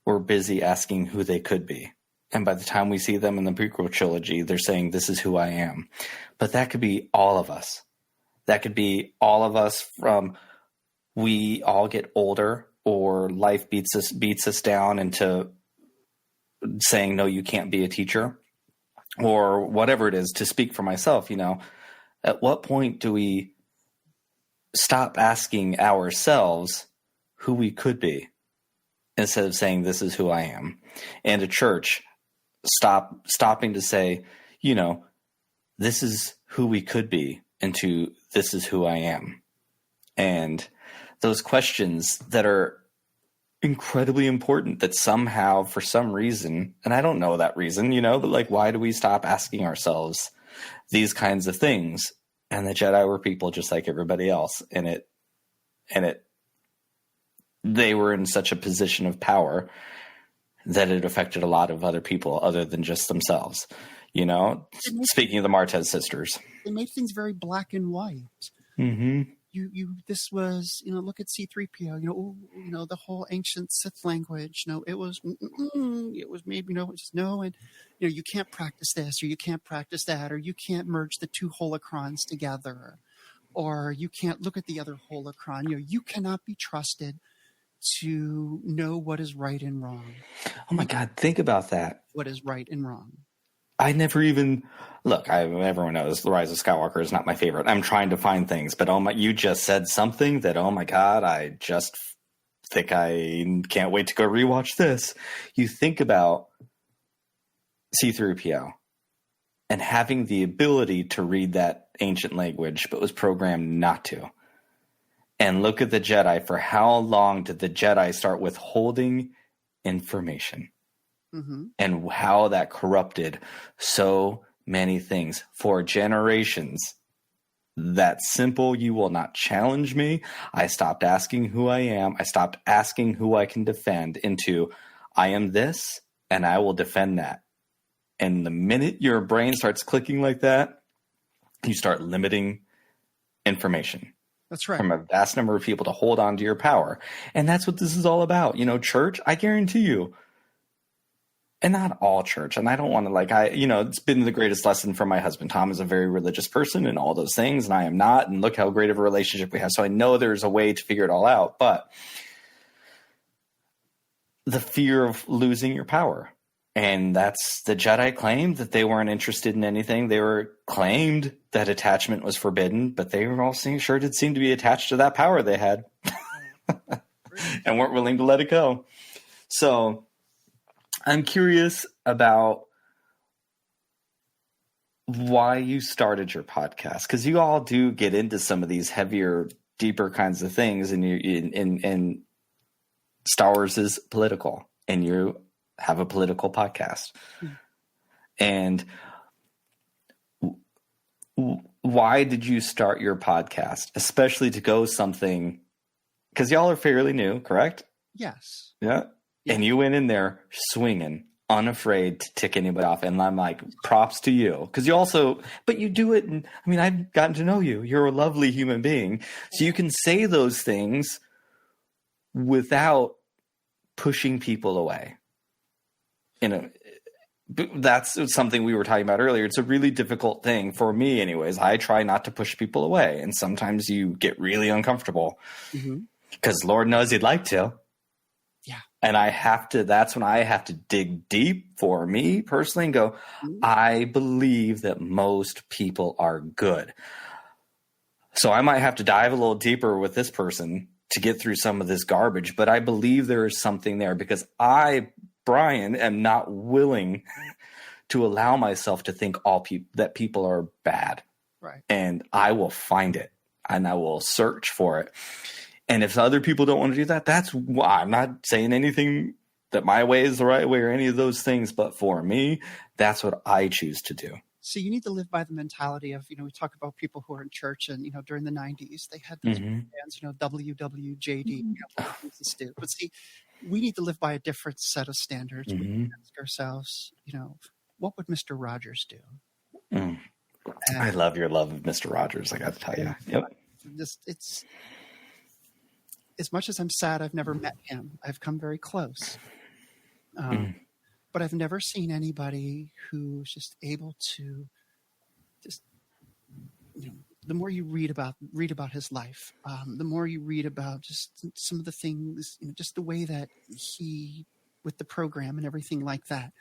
were busy asking who they could be. And by the time we see them in the prequel trilogy, they're saying, this is who I am. But that could be all of us. That could be all of us from we all get older or life beats us down into saying, no, you can't be a teacher or whatever it is. To speak for myself, at what point do we stop asking ourselves who we could be instead of saying, this is who I am? And a church stopping to say, this is who we could be, into this is who I am. And those questions that are incredibly important, that somehow, for some reason, and I don't know that reason, but like, why do we stop asking ourselves these kinds of things? And the Jedi were people just like everybody else. And they were in such a position of power that it affected a lot of other people other than just themselves. Speaking of the Martez sisters, they made things very black and white. Mm-hmm. This was, look at C-3PO, the whole ancient Sith language. It was maybe, just no. And, you can't practice this, or you can't practice that, or you can't merge the two holocrons together, or you can't look at the other holocron. You cannot be trusted to know what is right and wrong. Oh my God. Think about that. What is right and wrong. I never even look. Everyone knows The Rise of Skywalker is not my favorite. I'm trying to find things, but you just said something that, oh my God, I just think I can't wait to go rewatch this. You think about C-3PO and having the ability to read that ancient language, but was programmed not to. And look at the Jedi. For how long did the Jedi start withholding information? Mm-hmm. And how that corrupted so many things for generations. That simple, you will not challenge me. I stopped asking who I am. I stopped asking who I can defend, into I am this and I will defend that. And the minute your brain starts clicking like that, you start limiting information. That's right. From a vast number of people to hold on to your power. And that's what this is all about. Church, I guarantee you, and not all church. And I don't want to it's been the greatest lesson from my husband. Tom is a very religious person and all those things, and I am not. And look how great of a relationship we have. So I know there's a way to figure it all out, but the fear of losing your power. And that's the Jedi claimed that they weren't interested in anything. They were claimed that attachment was forbidden, but they were all sure did seem to be attached to that power they had and weren't willing to let it go. So I'm curious about why you started your podcast, because you all do get into some of these heavier, deeper kinds of things, and Star Wars is political, and you have a political podcast. And why did you start your podcast, especially to go something, because y'all are fairly new, correct? Yes. Yeah. And you went in there swinging, unafraid to tick anybody off. And I'm like, props to you. Because but you do it. And I've gotten to know you. You're a lovely human being. So you can say those things without pushing people away. That's something we were talking about earlier. It's a really difficult thing for me anyways. I try not to push people away. And sometimes you get really uncomfortable because Lord knows you'd like to. Yeah. And that's when I have to dig deep for me personally and go, I believe that most people are good. So I might have to dive a little deeper with this person to get through some of this garbage, but I believe there is something there because I, Bryan, am not willing to allow myself to think that people are bad. Right. And I will find it and I will search for it. And if other people don't want to do that, that's why I'm not saying anything that my way is the right way or any of those things. But for me, that's what I choose to do. So you need to live by the mentality of, we talk about people who are in church and, during the 90s, they had those bands, WWJD, but see, we need to live by a different set of standards. We need to ask ourselves, what would Mr. Rogers do? I love your love of Mr. Rogers. I got to tell you. Yep. It's as much as I'm sad I've never met him, I've come very close. But I've never seen anybody who's just able to the more you read about his life, the more you read about just some of the things, just the way that he, with the program and everything like that,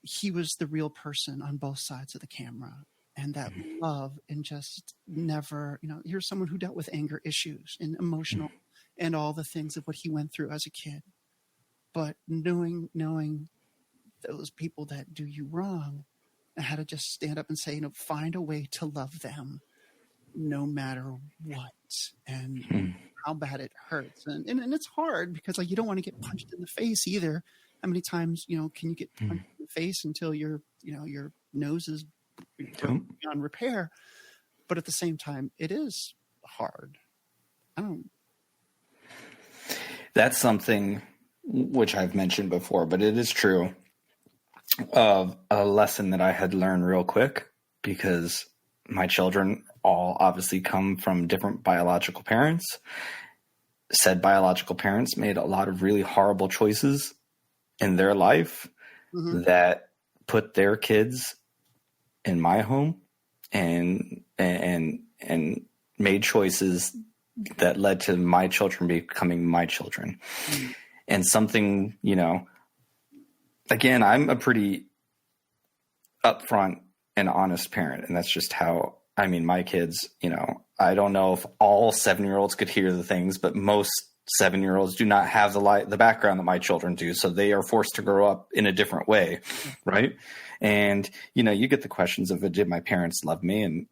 he was the real person on both sides of the camera. And that love and just never, here's someone who dealt with anger issues and emotional and all the things of what he went through as a kid. But knowing those people that do you wrong, and how to just stand up and say, find a way to love them no matter what, and how bad it hurts. And it's hard because you don't want to get punched in the face either. How many times, can you get punched in the face until your nose is beyond repair? But at the same time, it is hard. That's something which I've mentioned before, but it is true, of a lesson that I had learned real quick, because my children all obviously come from different biological parents. Said biological parents made a lot of really horrible choices in their life that put their kids in my home and made choices that led to my children becoming my children. And something, again, I'm a pretty upfront and honest parent, and that's just how, my kids, I don't know if all 7-year-olds could hear the things, but most 7-year-olds do not have the background that my children do. So they are forced to grow up in a different way. Right. And, you get the questions of, did my parents love me? And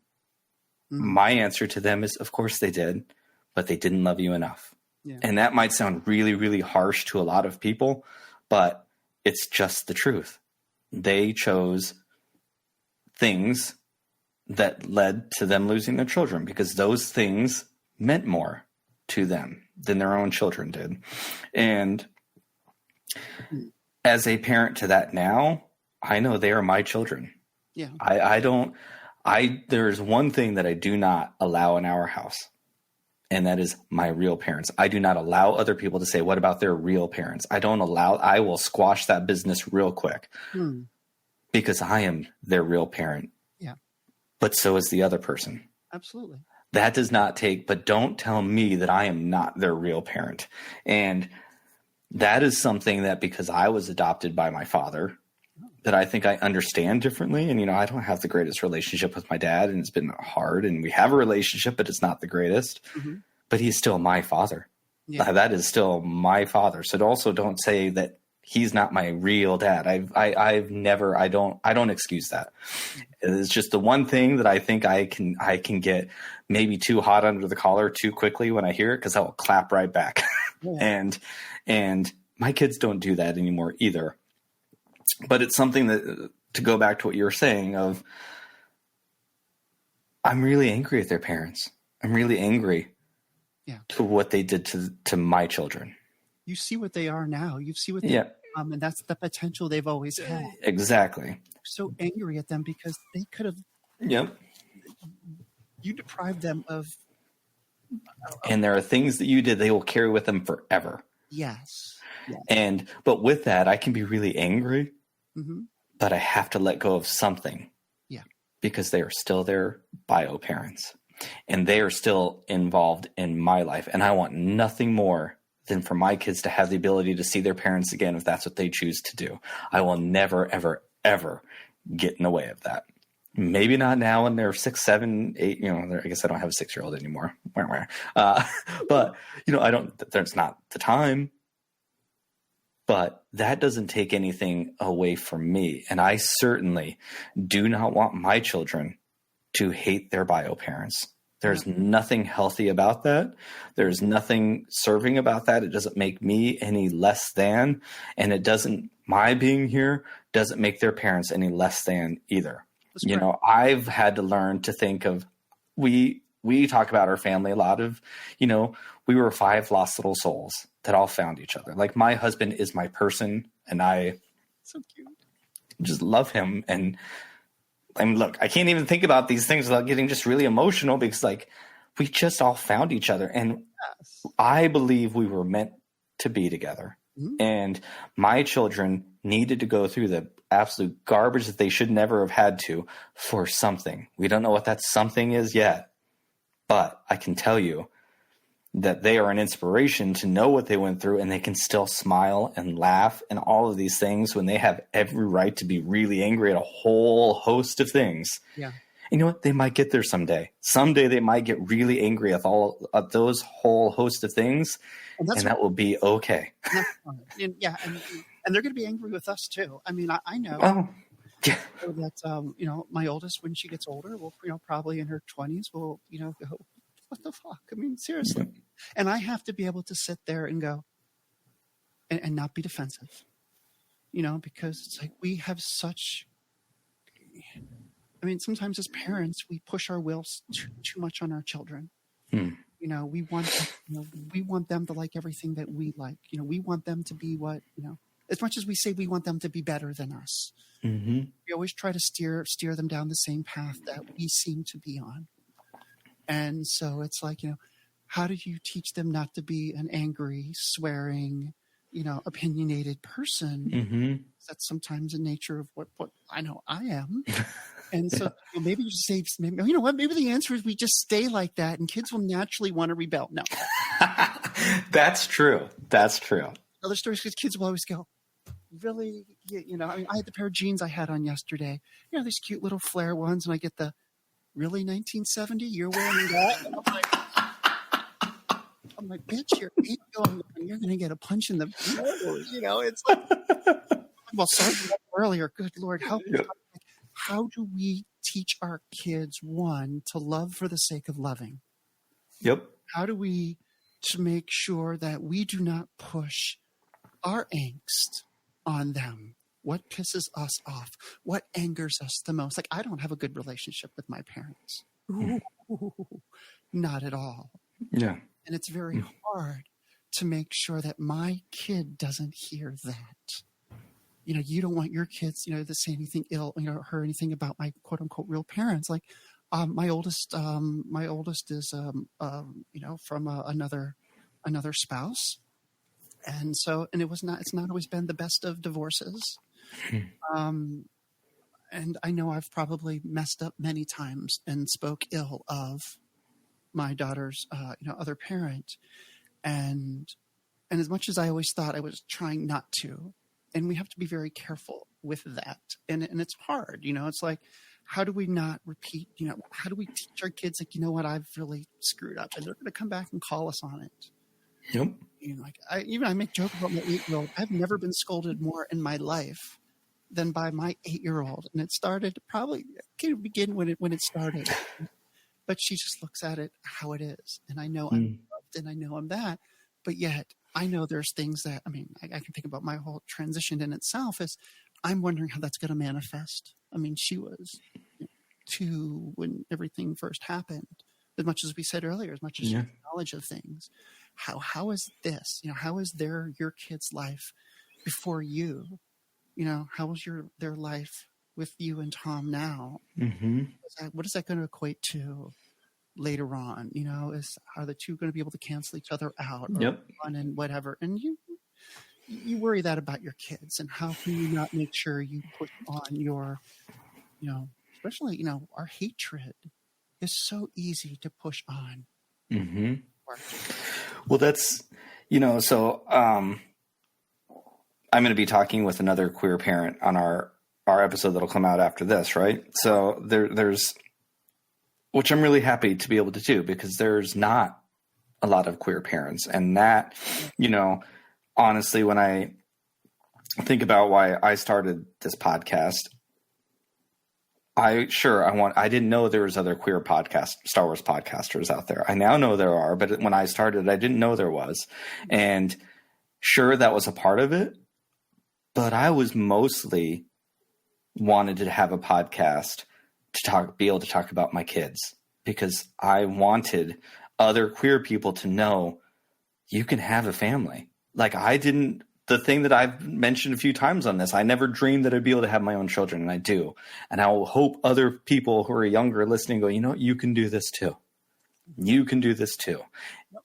my answer to them is, of course they did, but they didn't love you enough. Yeah. And that might sound really, really harsh to a lot of people, but it's just the truth. They chose things that led to them losing their children, because those things meant more to them than their own children did. And as a parent to that now, I know they are my children. Yeah. There's one thing that I do not allow in our house, and that is my real parents. I do not allow other people to say, what about their real parents? I will squash that business real quick because I am their real parent. Yeah. But so is the other person. Absolutely. That does not take, but don't tell me that I am not their real parent. And that is something that, because I was adopted by my father, that I think I understand differently. And, I don't have the greatest relationship with my dad, and it's been hard, and we have a relationship, but it's not the greatest, but he's still my father. Yeah. That is still my father. So also don't say that he's not my real dad. I don't excuse that. It's just the one thing that I think I can get maybe too hot under the collar too quickly when I hear it, because I will clap right back. Yeah. And my kids don't do that anymore either. But it's something that, to go back to what you were saying, of, I'm really angry at their parents. I'm really angry to what they did to my children. You see what they are now. You see what they and that's the potential they've always had. Exactly. So angry at them because they could have. Yep. You deprived them of. And there are things that you did they will carry with them forever. Yes. But with that, I can be really angry, but I have to let go of something. Yeah. Because they are still their bio parents, and they are still involved in my life. And I want nothing more than for my kids to have the ability to see their parents again, if that's what they choose to do. I will never, ever, ever get in the way of that. Maybe not now when they're 6, 7, 8, I guess I don't have a 6-year-old anymore. But, there's not the time. But that doesn't take anything away from me. And I certainly do not want my children to hate their bio parents. There's nothing healthy about that. There's nothing serving about that. It doesn't make me any less than, and my being here doesn't make their parents any less than either. I've had to learn to think of, we talk about our family a lot of, we were 5 lost little souls that all found each other. Like, my husband is my person, and I so cute. Just love him. And look, I can't even think about these things without getting just really emotional, because we just all found each other. And I believe we were meant to be together. Mm-hmm. And my children needed to go through the absolute garbage that they should never have had to for something. We don't know what that something is yet, but I can tell you that they are an inspiration to know what they went through, and they can still smile and laugh and all of these things when they have every right to be really angry at a whole host of things. Yeah. You know what? They might get there someday. Someday they might get really angry at all of those whole host of things, and that will be okay. And And they're going to be angry with us too. I mean, I know. Oh, yeah. That my oldest, when she gets older, will probably in her 20s, will go, what the fuck? I mean, seriously. And I have to be able to sit there and go and not be defensive, because it's like we have such. I mean, sometimes as parents, we push our wills too much on our children. We want them to like everything that we like. We want them to be what as much as we say we want them to be better than us. Mm-hmm. We always try to steer them down the same path that we seem to be on. And so it's like, how do you teach them not to be an angry, swearing, opinionated person? Mm-hmm. That's sometimes the nature of what I know I am. And so maybe you just say, maybe the answer is we just stay like that and kids will naturally want to rebel. No. That's true. Other stories, because kids will always go, really? I mean, I had the pair of jeans I had on yesterday. These cute little flare ones. And I get the, really, 1970? You're wearing that? And I'm like, bitch, you're 8 going, and you're going to get a punch in the nose. It's like, well, sorry for that earlier. Good Lord, help me. How do we teach our kids, one, to love for the sake of loving? Yep. How do we to make sure that we do not push our angst on them? What pisses us off? What angers us the most? Like, I don't have a good relationship with my parents. Ooh, not at all. Yeah. And it's very hard to make sure that my kid doesn't hear that. You don't want your kids, to say anything ill, or anything about my quote unquote real parents. Like, my oldest is, from another spouse. And it's not always been the best of divorces. And I know I've probably messed up many times and spoke ill of my daughter's, other parent. And as much as I always thought I was trying not to, and we have to be very careful with that. And it's hard, it's like, how do we not repeat, how do we teach our kids, like, what, I've really screwed up, and they're going to come back and call us on it. Yep. I make joke about my 8-year-old. I've never been scolded more in my life than by my 8-year-old. And it started probably, can't begin when it started, but she just looks at it how it is. And I know I'm loved and I know I'm that, but yet I know there's things that, I mean, I can think about my whole transition in itself as I'm wondering how that's going to manifest. I mean, she was 2 when everything first happened. As much as we said earlier, as much as she has knowledge of things, how is this? How is your kid's life before you? How is their life with you and Tom now? Mm-hmm. What is that going to equate to later on? Are the two going to be able to cancel each other out? Or run and whatever. And you worry that about your kids, and how can you not make sure you put on your, especially, our hatred is so easy to push on. Mm-hmm. Well, that's, so I'm going to be talking with another queer parent on our episode that'll come out after this, right? So there's, which I'm really happy to be able to do, because there's not a lot of queer parents. And that, honestly, when I think about why I started this podcast, I didn't know there was other queer Star Wars podcasters out there. I now know there are, but when I started, I didn't know there was. And sure, that was a part of it, but I was mostly wanted to have a podcast to be able to talk about my kids, because I wanted other queer people to know you can have a family. Like, the thing that I've mentioned a few times on this, I never dreamed that I'd be able to have my own children, and I do. And I will hope other people who are younger listening go, you can do this too. You can do this too.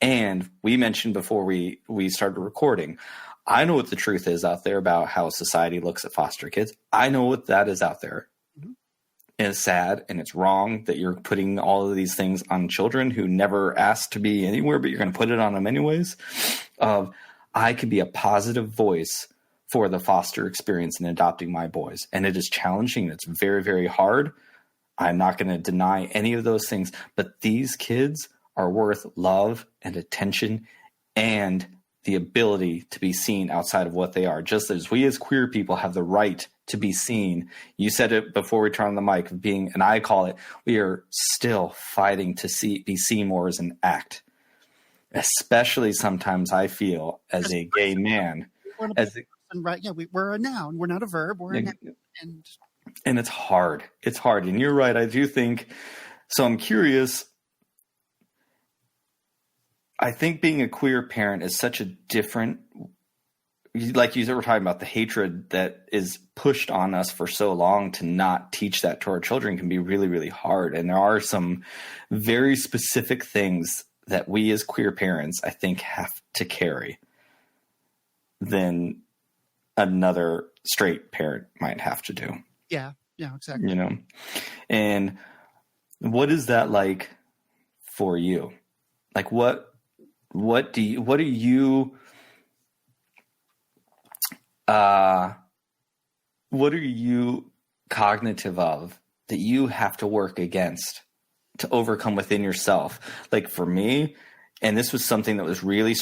And we mentioned before we started recording, I know what the truth is out there about how society looks at foster kids. I know what that is out there. Mm-hmm. And it's sad and it's wrong that you're putting all of these things on children who never asked to be anywhere, but you're going to put it on them anyways. I can be a positive voice for the foster experience in adopting my boys. And it is challenging. It's very, very hard. I'm not going to deny any of those things, but these kids are worth love and attention and the ability to be seen outside of what they are, just as we as queer people have the right to be seen. You said it before we turned on the mic, of being, and I call it, we are still fighting to be seen more as an act. Especially sometimes I feel as a gay man, right? Yeah, we're a noun. We're not a verb. We're a noun. And it's hard. It's hard. And you're right. I do think so. I'm curious. I think being a queer parent is such a different, like you were talking about, the hatred that is pushed on us for so long to not teach that to our children can be really, really hard. And there are some very specific things that we as queer parents, I think, have to carry than another straight parent might have to do. Yeah, exactly. You know, and what is that like for you? Like what are you cognitive of that you have to work against to overcome within yourself? Like for me, and this was something that was really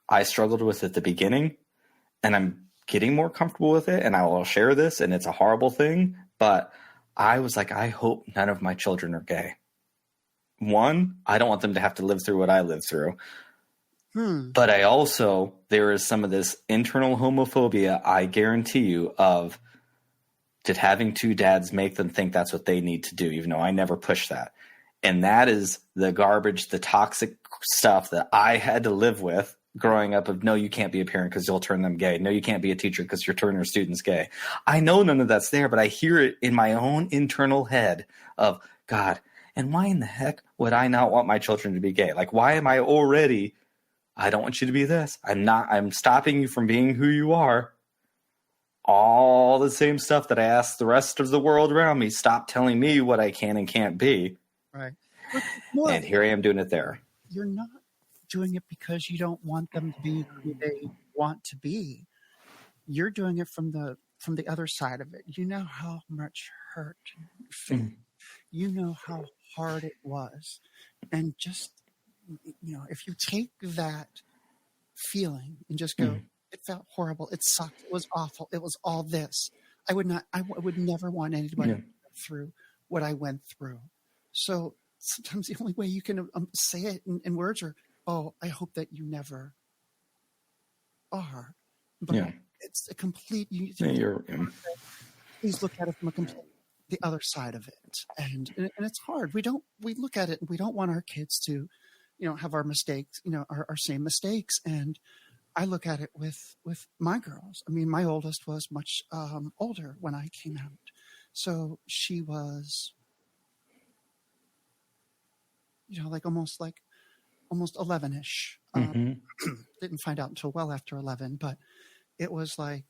I struggled with at the beginning, and I'm getting more comfortable with it, and I will share this, and it's a horrible thing, but I was like, I hope none of my children are gay. One, I don't want them to have to live through what I lived through. But there is some of this internal homophobia, I guarantee you, of did having two dads make them think that's what they need to do, even though I never pushed that. And that is the garbage, the toxic stuff that I had to live with growing up of, no, you can't be a parent because you'll turn them gay. No, you can't be a teacher because you'll turn your students gay. I know none of that's there, but I hear it in my own internal head of, God, and why in the heck would I not want my children to be gay? Like, why am I already, I don't want you to be this. I'm stopping you from being who you are. All the same stuff that I ask the rest of the world around me. Stop telling me what I can and can't be. Right. And here I am doing it there. You're not doing it because you don't want them to be who they want to be. You're doing it from the other side of it. You know how much hurt you feel. You know how hard it was. And just, if you take that feeling and just go, it felt horrible, it sucked, it was awful, it was all this. I would never want anybody to go through what I went through. So sometimes the only way you can say it in words are, oh, I hope that you never are. But it's a complete, please look at it from the other side of it. And it's hard. We look at it and we don't want our kids to, have our mistakes, our same mistakes. And I look at it with my girls. I mean, my oldest was much older when I came out. So she was, almost 11-ish. Didn't find out until well after 11, but it was like,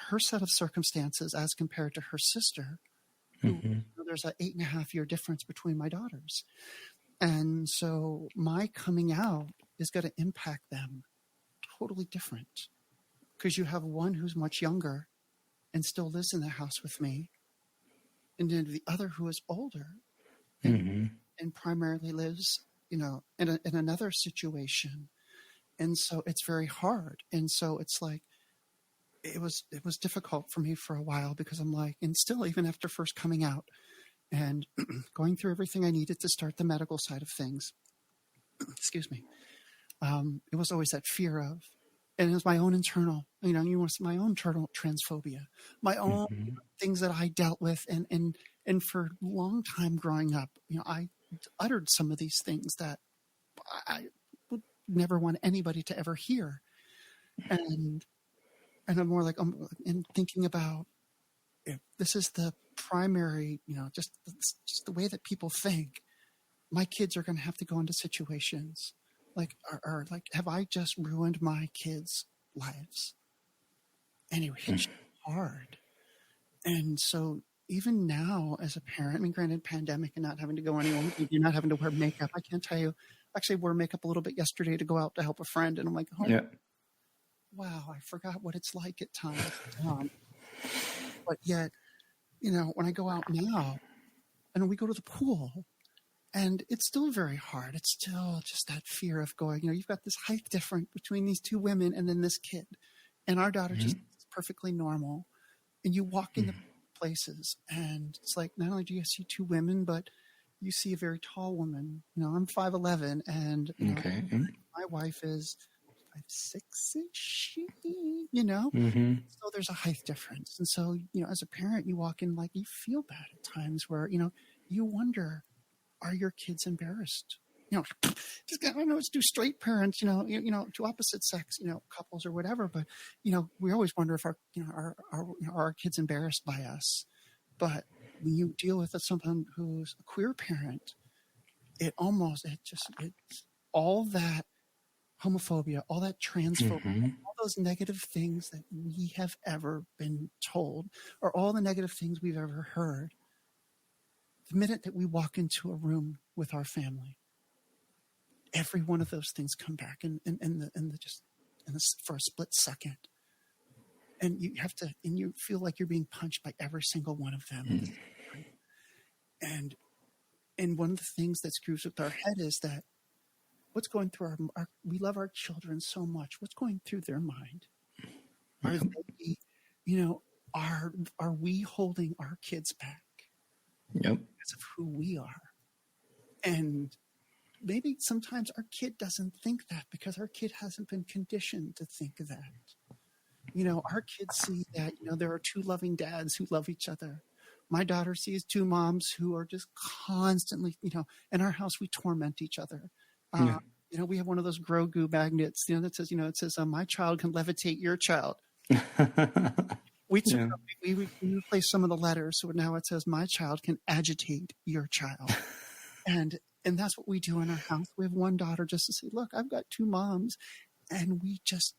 her set of circumstances as compared to her sister, who, there's an 8.5-year difference between my daughters. And so my coming out is going to impact them totally different, because you have one who's much younger and still lives in the house with me, and then the other who is older and primarily lives, in another situation. And so it's very hard. And so it's like, it was difficult for me for a while, because I'm like, and still, even after first coming out and going through everything I needed to start the medical side of things, excuse me, it was always that fear of, and it was my own internal, my own internal transphobia, my own things that I dealt with. And for a long time growing up, I uttered some of these things that I would never want anybody to ever hear. And I'm more like, and thinking about, if this is the primary, just the way that people think, my kids are going to have to go into situations like, or like, have I just ruined my kids' lives? And it hits hard. And so even now as a parent, I mean, granted, pandemic and not having to go anywhere, you're not having to wear makeup. I can't tell you, actually wore makeup a little bit yesterday to go out to help a friend. And I'm like, wow, I forgot what it's like at times. But yet, when I go out now and we go to the pool And it's still very hard. It's still just that fear of going, you've got this height difference between these two women and then this kid. And our daughter just is perfectly normal. And you walk in the places and it's like, not only do you see two women, but you see a very tall woman. I'm 5'11", and my wife is 5'6"-ish, So there's a height difference. And so, as a parent, you walk in, like, you feel bad at times where, you wonder, are your kids embarrassed? Just, I know it's two straight parents, two opposite sex, couples or whatever, but, we always wonder if our kids embarrassed by us. But when you deal with someone who's a queer parent, it's all that homophobia, all that transphobia, all those negative things that we have ever been told, or all the negative things we've ever heard. The minute that we walk into a room with our family, every one of those things come back for a split second. And you feel like you're being punched by every single one of them. And one of the things that screws with our head is that what's going through we love our children so much. What's going through their mind? Are they, are we holding our kids back? Yep. Because of who we are. And maybe sometimes our kid doesn't think that because our kid hasn't been conditioned to think that. Our kids see that, there are two loving dads who love each other. My daughter sees two moms who are just constantly, in our house, we torment each other. We have one of those Grogu magnets, that says, my child can levitate your child. We replaced some of the letters. So now it says, my child can agitate your child. And that's what we do in our house. We have one daughter just to say, look, I've got two moms, and we just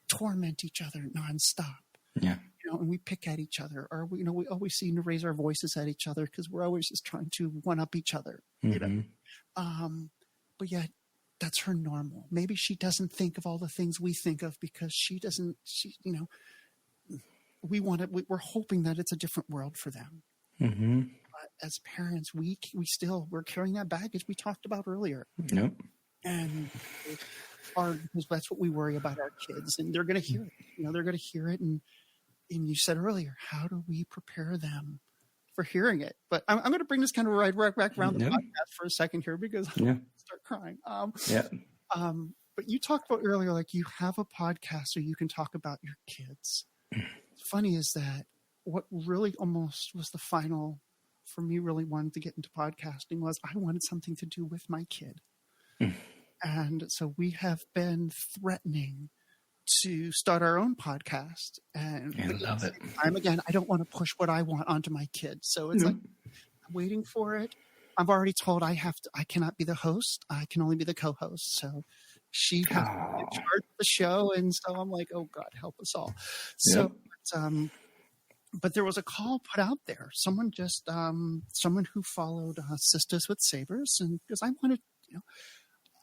torment each other nonstop. Yeah. And we pick at each other, or we always seem to raise our voices at each other because we're always just trying to one up each other. But yet that's her normal. Maybe she doesn't think of all the things we think of because we're hoping that it's a different world for them. But as parents, we're carrying that baggage we talked about earlier. Yep. And it's hard because that's what we worry about our kids, and they're going to hear it. They're going to hear it. And you said earlier, how do we prepare them for hearing it? But I'm going to bring this kind of right back around the podcast for a second here because I'm going to start crying. But you talked about earlier, like you have a podcast so you can talk about your kids. What's funny is that what really almost was the final for me really wanting to get into podcasting was I wanted something to do with my kid. And so we have been threatening to start our own podcast. And I love it. Again, I don't want to push what I want onto my kids. So it's like, I'm waiting for it. I'm already told I cannot be the host. I can only be the co-host. So she has to be in charge of the show. And so I'm like, oh God, help us all. So, but there was a call put out there. Someone who followed Sisters with Sabers. And because I wanted,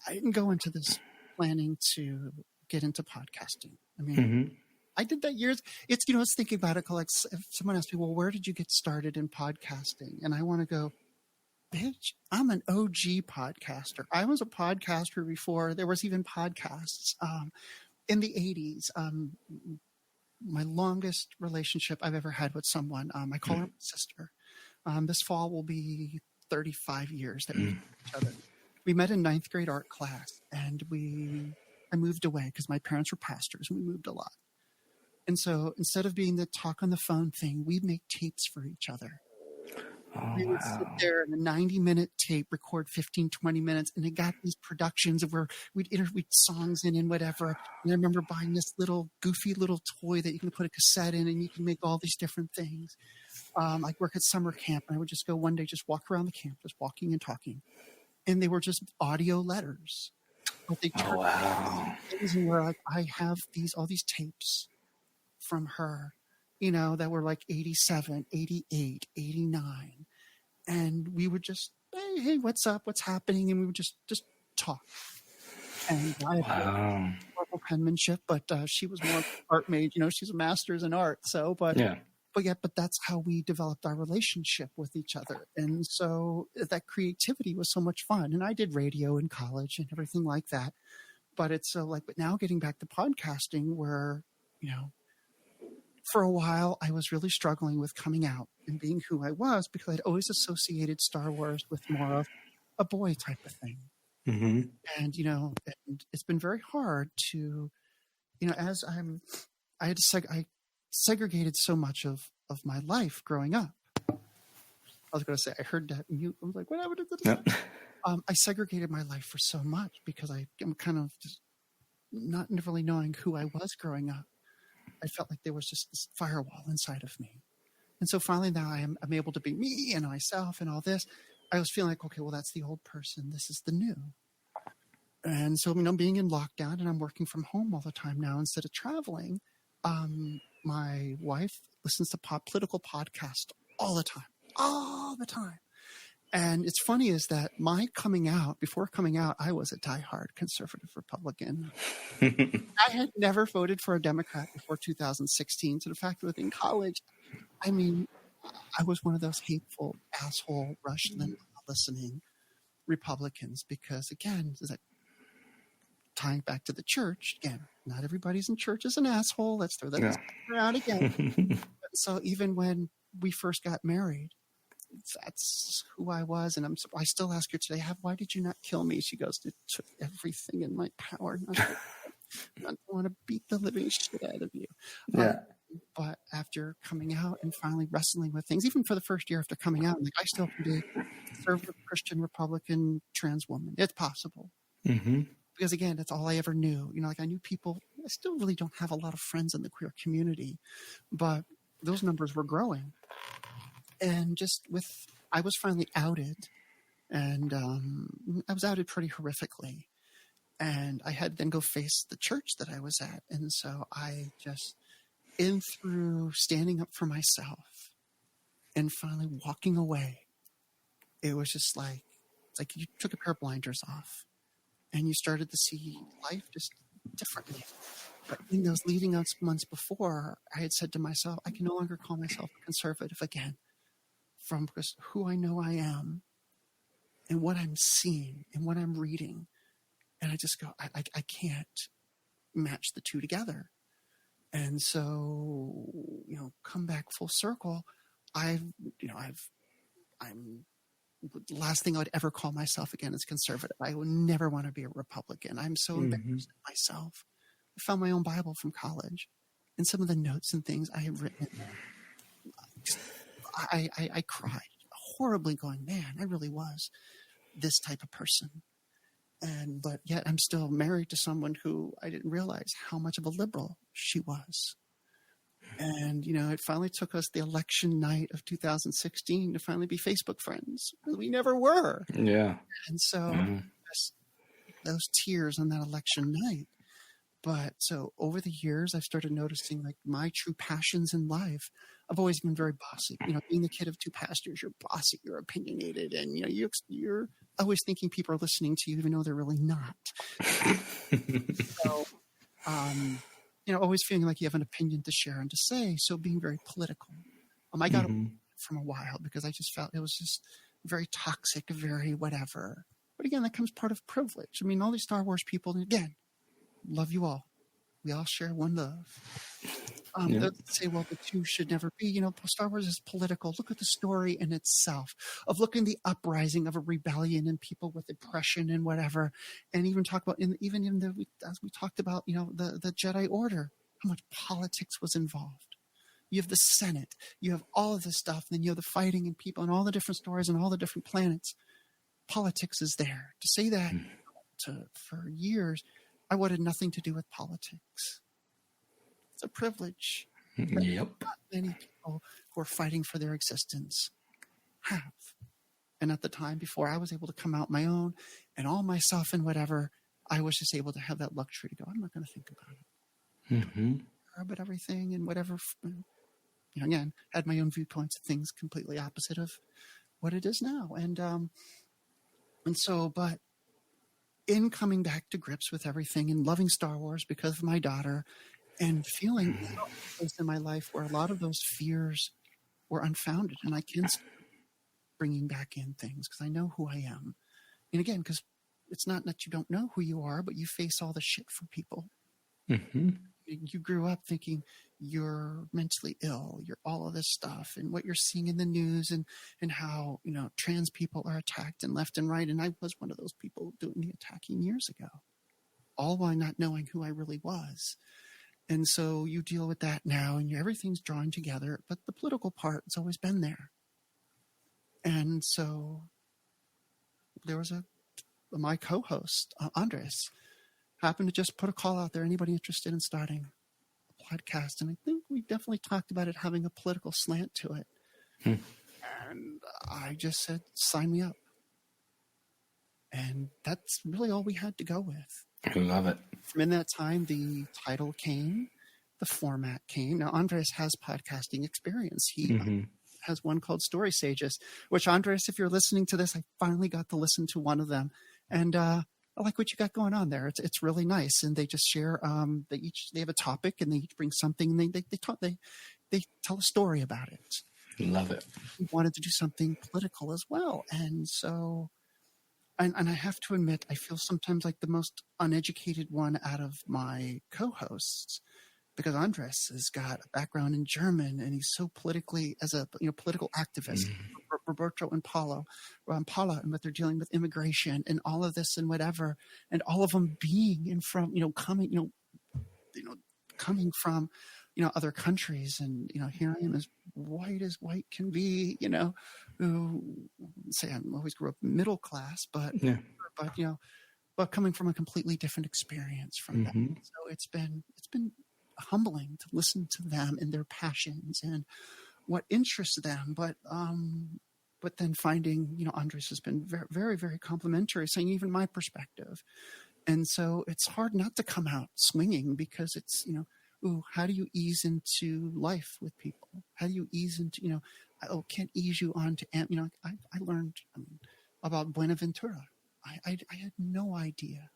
I didn't go into this planning to get into podcasting. I mean, I did that years. I was thinking about it. Like if someone asked me, well, where did you get started in podcasting? And I want to go, bitch, I'm an OG podcaster. I was a podcaster before there was even podcasts. In the 80s, my longest relationship I've ever had with someone, I call her my sister. This fall will be 35 years that we knew each other. We met in 9th grade art class, and I moved away because my parents were pastors, and we moved a lot. And so instead of being the talk on the phone thing, we'd make tapes for each other. We would sit there in a 90-minute tape, record 15, 20 minutes, and it got these productions where we'd songs in and whatever. And I remember buying this little goofy little toy that you can put a cassette in, and you can make all these different things. I'd work at summer camp, and I would just go one day, just walk around the camp, just walking and talking. And they were just audio letters. But they turned where I have all these tapes from her, that were like 87, 88, 89. And we would just, hey, what's up? What's happening? And we would just talk. And I had horrible penmanship, but she was more art made. She's a master's in art. So, but but that's how we developed our relationship with each other. And so that creativity was so much fun. And I did radio in college and everything like that. But it's so but now getting back to podcasting where, for a while I was really struggling with coming out and being who I was because I'd always associated Star Wars with more of a boy type of thing. Mm-hmm. And, and it's been very hard to, I segregated so much of my life growing up. I was going to say, I heard that mute. I was like, what happened to this? Yep. I segregated my life for so much because I'm kind of just not really knowing who I was growing up. I felt like there was just this firewall inside of me. And so finally now I'm able to be me and myself and all this. I was feeling like, okay, well, that's the old person. This is the new. And so, I'm being in lockdown and I'm working from home all the time now instead of traveling. My wife listens to political podcasts all the time. And it's funny is that before coming out, I was a diehard conservative Republican. I had never voted for a Democrat before 2016. So the fact that in college, I was one of those hateful asshole Rush Limbaugh listening Republicans because, again, tying back to the church, again, not everybody's in church is an asshole. Let's throw that around again. So even when we first got married, that's who I was. And I still ask her today, why did you not kill me? She goes, it took everything in my power not to want to beat the living shit out of you. Yeah. But after coming out and finally wrestling with things, even for the first year after coming out, I still can be a conservative Christian Republican trans woman. It's possible. Mm-hmm. Because again, that's all I ever knew. I knew people. I still really don't have a lot of friends in the queer community, but those numbers were growing. And I was finally outed, and I was outed pretty horrifically. And I had to then go face the church that I was at. And so I just, through standing up for myself and finally walking away, it was just it's like you took a pair of blinders off and you started to see life just differently. But in those leading up months before, I had said to myself, I can no longer call myself a conservative again from because who I know I am and what I'm seeing and what I'm reading. And I just go, I can't match the two together. And so, come back full circle. I'm the last thing I would ever call myself again is conservative. I would never want to be a Republican. I'm so embarrassed of myself. I found my own Bible from college and some of the notes and things I had written in there. I cried horribly going, man, I really was this type of person. But yet I'm still married to someone who I didn't realize how much of a liberal she was. And, it finally took us the election night of 2016 to finally be Facebook friends. We never were. Yeah. And so those tears on that election night. But so over the years, I've started noticing my true passions in life. I've always been very bossy. Being the kid of two pastors, you're bossy, you're opinionated, and you're always thinking people are listening to you, even though they're really not. So, always feeling like you have an opinion to share and to say. So being very political. I got away from a while because I just felt it was just very toxic, very whatever. But again, that comes part of privilege. All these Star Wars people, and again, love you all. We all share one love. They say, well, the two should never be. Star Wars is political. Look at the story in itself of looking the uprising of a rebellion and people with oppression and whatever. And even talk about, as we talked about, the Jedi Order, how much politics was involved. You have the Senate. You have all of this stuff. And then you have the fighting and people and all the different stories and all the different planets. Politics is there. To say that for years, I wanted nothing to do with politics. It's a privilege. Yep. Not many people who are fighting for their existence have. And at the time before I was able to come out my own and all myself and whatever, I was just able to have that luxury to go, I'm not going to think about it. Mm-hmm. But everything and whatever, again, had my own viewpoints of things completely opposite of what it is now. And so, but in coming back to grips with everything and loving Star Wars because of my daughter and feeling a place in my life where a lot of those fears were unfounded, and I can start bringing back in things because I know who I am. And again, because it's not that you don't know who you are, but you face all the shit from people. Mm-hmm. You grew up thinking you're mentally ill, you're all of this stuff, and what you're seeing in the news, and how, you know, trans people are attacked and left and right. And I was one of those people doing the attacking years ago, all while not knowing who I really was. And so you deal with that now, and everything's drawing together, but the political part has always been there. And so there was my co-host, Andres, happened to just put a call out there. Anybody interested in starting a podcast? And I think we definitely talked about it having a political slant to it. And I just said, sign me up. And that's really all we had to go with. I love it. From in that time, the title came, the format came. Now, Andres has podcasting experience. He has one called Story Sages, which, Andres, if you're listening to this, I finally got to listen to one of them. And I like what you got going on there. It's really nice. And they just share, they have a topic, and they each bring something, and they tell a story about it. Love it. We wanted to do something political as well. And so, and I have to admit, I feel sometimes like the most uneducated one out of my co-hosts, because Andres has got a background in German, and he's so politically, as a political activist. Roberto and Paula, and what they're dealing with immigration and all of this and whatever, and all of them being in from coming from other countries, and here I am as white can be, who say I always grew up middle class, but coming from a completely different experience from them. So it's been humbling to listen to them and their passions and what interests them, but then finding, Andres has been very, very, very complimentary, saying even my perspective. And so it's hard not to come out swinging, because it's, how do you ease into life with people? How do you ease into, can't ease you on to, I learned about Buenaventura. I had no idea.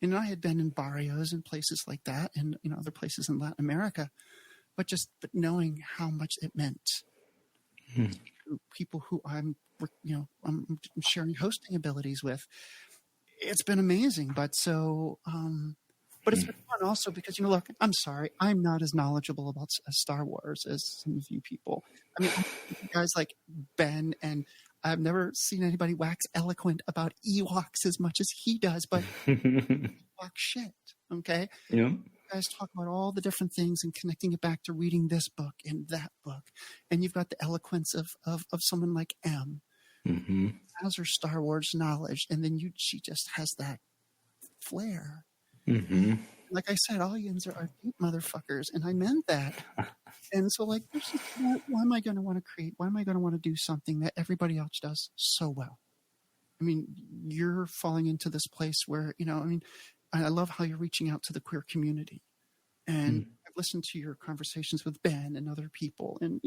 And I had been in barrios and places like that, and, other places in Latin America, but knowing how much it meant to people who I'm sharing hosting abilities with. It's been amazing. But so, but it's been fun also because, look, I'm sorry, I'm not as knowledgeable about Star Wars as some of you people. I mean, guys like Ben, and I've never seen anybody wax eloquent about Ewoks as much as he does, but Ewok shit, okay? Yeah. You guys talk about all the different things and connecting it back to reading this book and that book. And you've got the eloquence of someone like M. Has her Star Wars knowledge, and then she just has that flair. Like I said, all yins are deep motherfuckers, and I meant that. And so, like, why am I going to want to create? Why am I going to want to do something that everybody else does so well? I mean, you're falling into this place where, I love how you're reaching out to the queer community. And I've listened to your conversations with Ben and other people, and,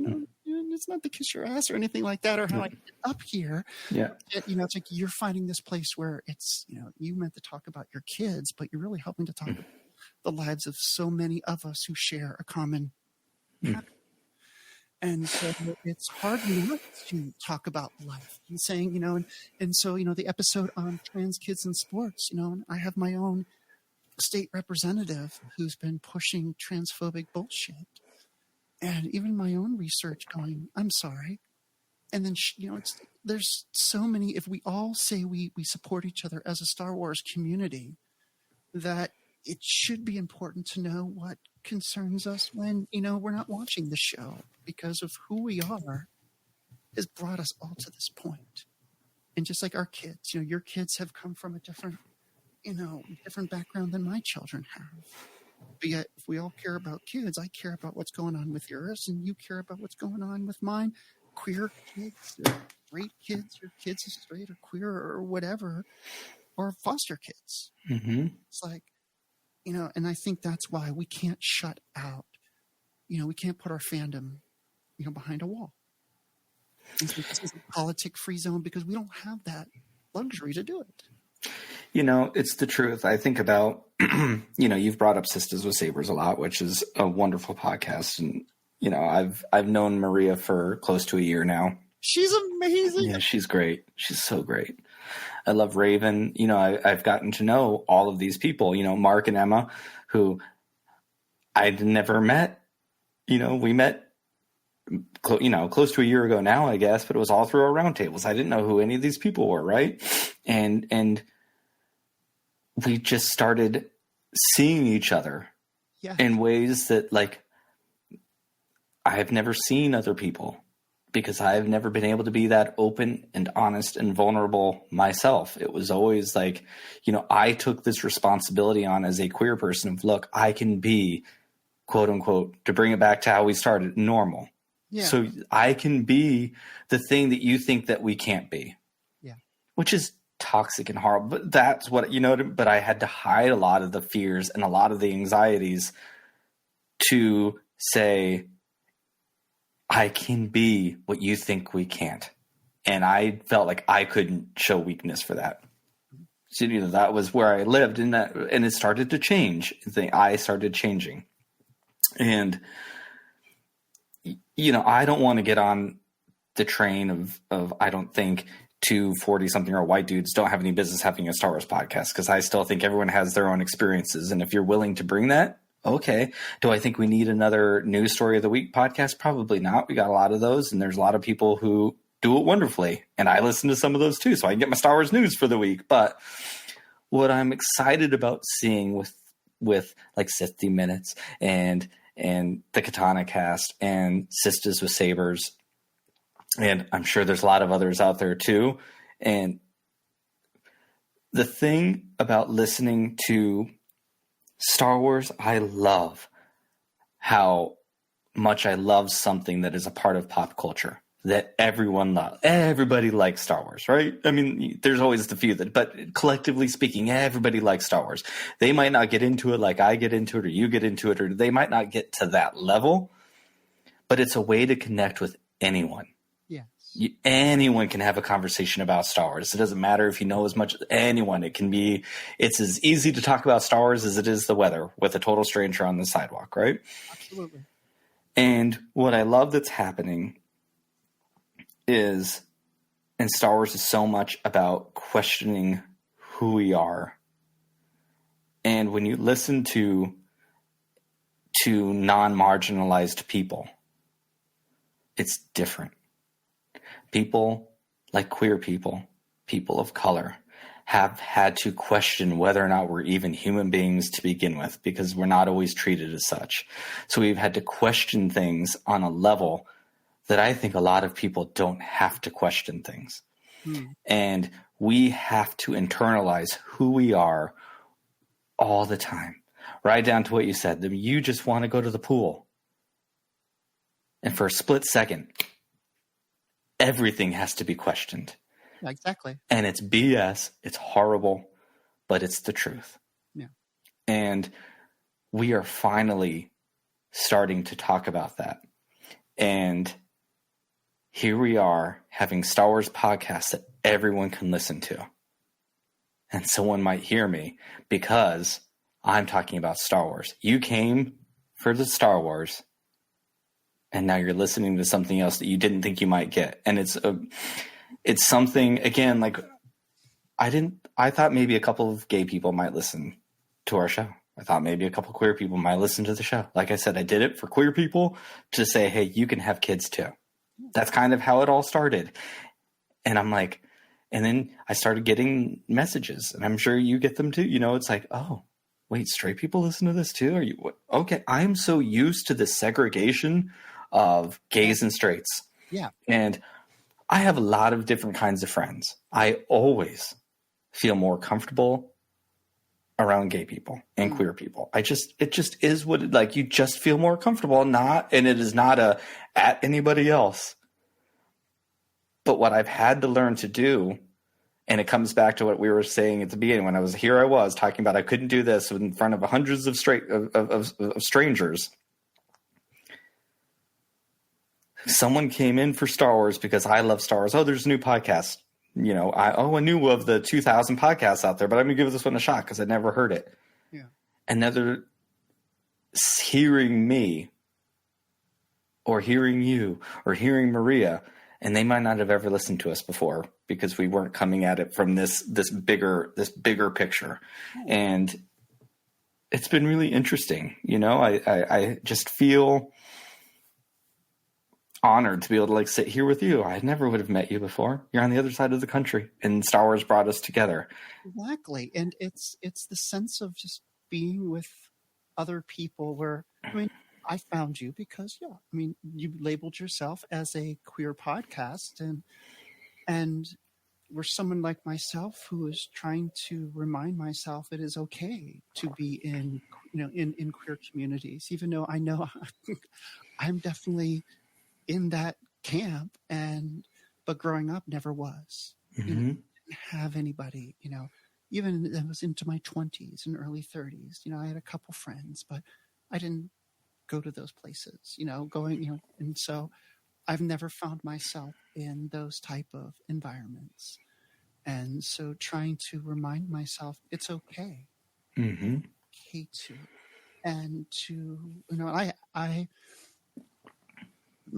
it's not to kiss your ass or anything like that, or how I get up here. Yeah. It's like you're finding this place where it's, you meant to talk about your kids, but you're really helping to talk about the lives of so many of us who share a common pattern. And so it's hard not to talk about life and saying, and so, the episode on trans kids in sports, I have my own state representative who's been pushing transphobic bullshit. And even my own research going, I'm sorry. And then, there's so many, if we all say we support each other as a Star Wars community, that it should be important to know what concerns us when, we're not watching the show, because of who we are has brought us all to this point. And just like our kids, your kids have come from a different background than my children have. But yet, if we all care about kids, I care about what's going on with yours, and you care about what's going on with mine. Queer kids, straight kids, your kids are straight or queer or whatever, or foster kids. It's like, and I think that's why we can't shut out, we can't put our fandom, behind a wall. This is a politic-free zone, because we don't have that luxury to do it. it's the truth. I think about, you've brought up Sisters with Sabers a lot, which is a wonderful podcast. And, I've known Maria for close to a year now. She's amazing. Yeah, she's great. She's so great. I love Raven. I've gotten to know all of these people, Mark and Emma, who I'd never met. We met, close to a year ago now, I guess, but it was all through our roundtables. I didn't know who any of these people were, right? And we just started seeing each other in ways that, like, I have never seen other people, because I've never been able to be that open and honest and vulnerable myself. It was always like, I took this responsibility on as a queer person of, look, I can be, quote unquote, to bring it back to how we started, normal. Yeah. So I can be the thing that you think that we can't be. Yeah. Which is toxic and horrible. But that's what, but I had to hide a lot of the fears and a lot of the anxieties to say, I can be what you think we can't. And I felt like I couldn't show weakness for that. So, that was where I lived, and it started to change. I started changing. And, I don't want to get on the train of I don't think 40-something-year-old white dudes don't have any business having a Star Wars podcast, because I still think everyone has their own experiences. And if you're willing to bring that, okay. Do I think we need another news story of the week podcast? Probably not. We got a lot of those, and there's a lot of people who do it wonderfully. And I listen to some of those too, so I can get my Star Wars news for the week. But what I'm excited about seeing with like Sithty Minutes and the Katana Cast and Sisters with Sabers, and I'm sure there's a lot of others out there too. And the thing about listening to Star Wars, I love how much I love something that is a part of pop culture that everyone loves. Everybody likes Star Wars, right? I mean, there's always the few but collectively speaking, everybody likes Star Wars. They might not get into it like I get into it, or you get into it, or they might not get to that level, but it's a way to connect with anyone. Anyone can have a conversation about Star Wars. It doesn't matter if you know as much as anyone. It's as easy to talk about Star Wars as it is the weather with a total stranger on the sidewalk, right? Absolutely. And what I love that's happening is, and Star Wars is so much about questioning who we are. And when you listen to non-marginalized people, it's different. People like queer people, people of color, have had to question whether or not we're even human beings to begin with, because we're not always treated as such. So we've had to question things on a level that I think a lot of people don't have to question things. And we have to internalize who we are all the time, right down to what you said. You just want to go to the pool. And for a split second, everything has to be questioned. Yeah, exactly. And it's BS. It's horrible, but it's the truth. Yeah. And we are finally starting to talk about that. And here we are having Star Wars podcasts that everyone can listen to. And someone might hear me because I'm talking about Star Wars. You came for the Star Wars, and now you're listening to something else that you didn't think you might get. And it's something, again, like I thought maybe a couple of gay people might listen to our show. I thought maybe a couple of queer people might listen to the show. Like I said, I did it for queer people to say, hey, you can have kids too. That's kind of how it all started. And I'm like, and then I started getting messages, and I'm sure you get them too. It's like, oh, wait, straight people listen to this too? Are you okay? I'm so used to the segregation of gays and straights. Yeah. And I have a lot of different kinds of friends. I always feel more comfortable around gay people and queer people. It just is what you just feel more comfortable, and it is not at anybody else. But what I've had to learn to do, and it comes back to what we were saying at the beginning when I was talking about I couldn't do this in front of hundreds of strangers. Someone came in for Star Wars because I love Star Wars. Oh, there's a new podcast. I knew of the 2,000 podcasts out there, but I'm going to give this one a shot because I'd never heard it. Yeah. And now they're hearing me or hearing you or hearing Maria, and they might not have ever listened to us before because we weren't coming at it from this bigger picture. And it's been really interesting. I just feel honored to be able to sit here with you. I never would have met you before. You're on the other side of the country, and Star Wars brought us together. Exactly. And it's the sense of just being with other people where, I found you because, you labeled yourself as a queer podcast, and we're someone like myself who is trying to remind myself it is okay to be in queer communities, even though I know I'm definitely in that camp, but growing up never was. Didn't have anybody, even I was into my 20s and early 30s. I had a couple friends, but I didn't go to those places, and so I've never found myself in those type of environments. And so trying to remind myself it's okay. Okay to, and to,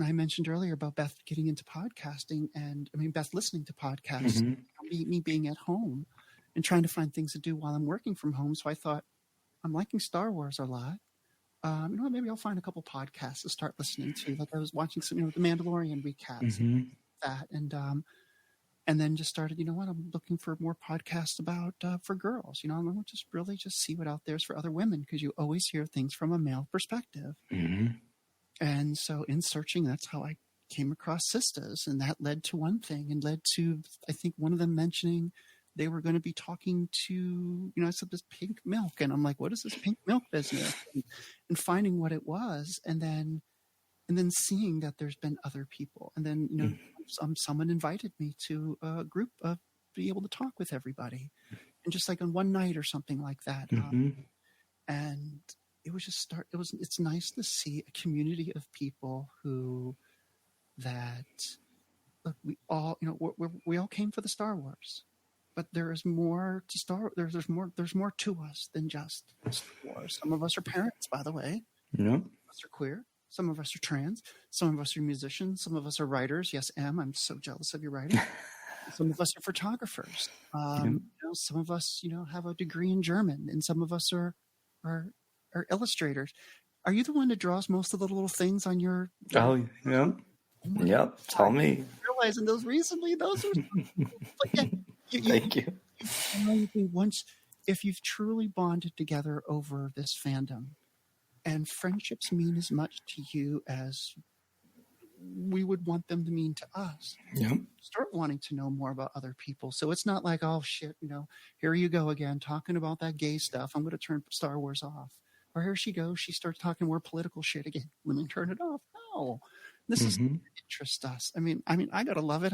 I mentioned earlier about Beth getting into podcasting, and Beth listening to podcasts, me being at home and trying to find things to do while I'm working from home. So I thought, I'm liking Star Wars a lot. Maybe I'll find a couple podcasts to start listening to. Like I was watching some, the Mandalorian recaps, that, and then just started. I'm looking for more podcasts about for girls. I'm going to just see what out there's for other women, because you always hear things from a male perspective. And so in searching, that's how I came across Sisters, and that led to one thing, and led to, I think, one of them mentioning they were going to be talking to, I said, this pink milk. And I'm like, what is this pink milk business? And finding what it was. And then seeing that there's been other people. And then, someone invited me to a group of be able to talk with everybody. And just like on one night or something like that. And it was just it's nice to see a community of people we all, we all came for the Star Wars. But there is more to there's more to us than just Star Wars. Some of us are parents, by the way. Some of us are queer. Some of us are trans. Some of us are musicians. Some of us are writers. Yes, I'm so jealous of your writing. Some of us are photographers. Some of us, have a degree in German, and some of us are illustrators. Are you the one that draws most of the little things on your? Oh, yeah. Yep. Tell me. Realizing those recently, those are. But yeah. Thank you. Once, if you've truly bonded together over this fandom, and friendships mean as much to you as we would want them to mean to us, start wanting to know more about other people. So it's not like, oh shit, here you go again, talking about that gay stuff. I'm going to turn Star Wars off. Or here she goes. She starts talking more political shit again. Let me turn it off. No, this is interest us. I gotta love it.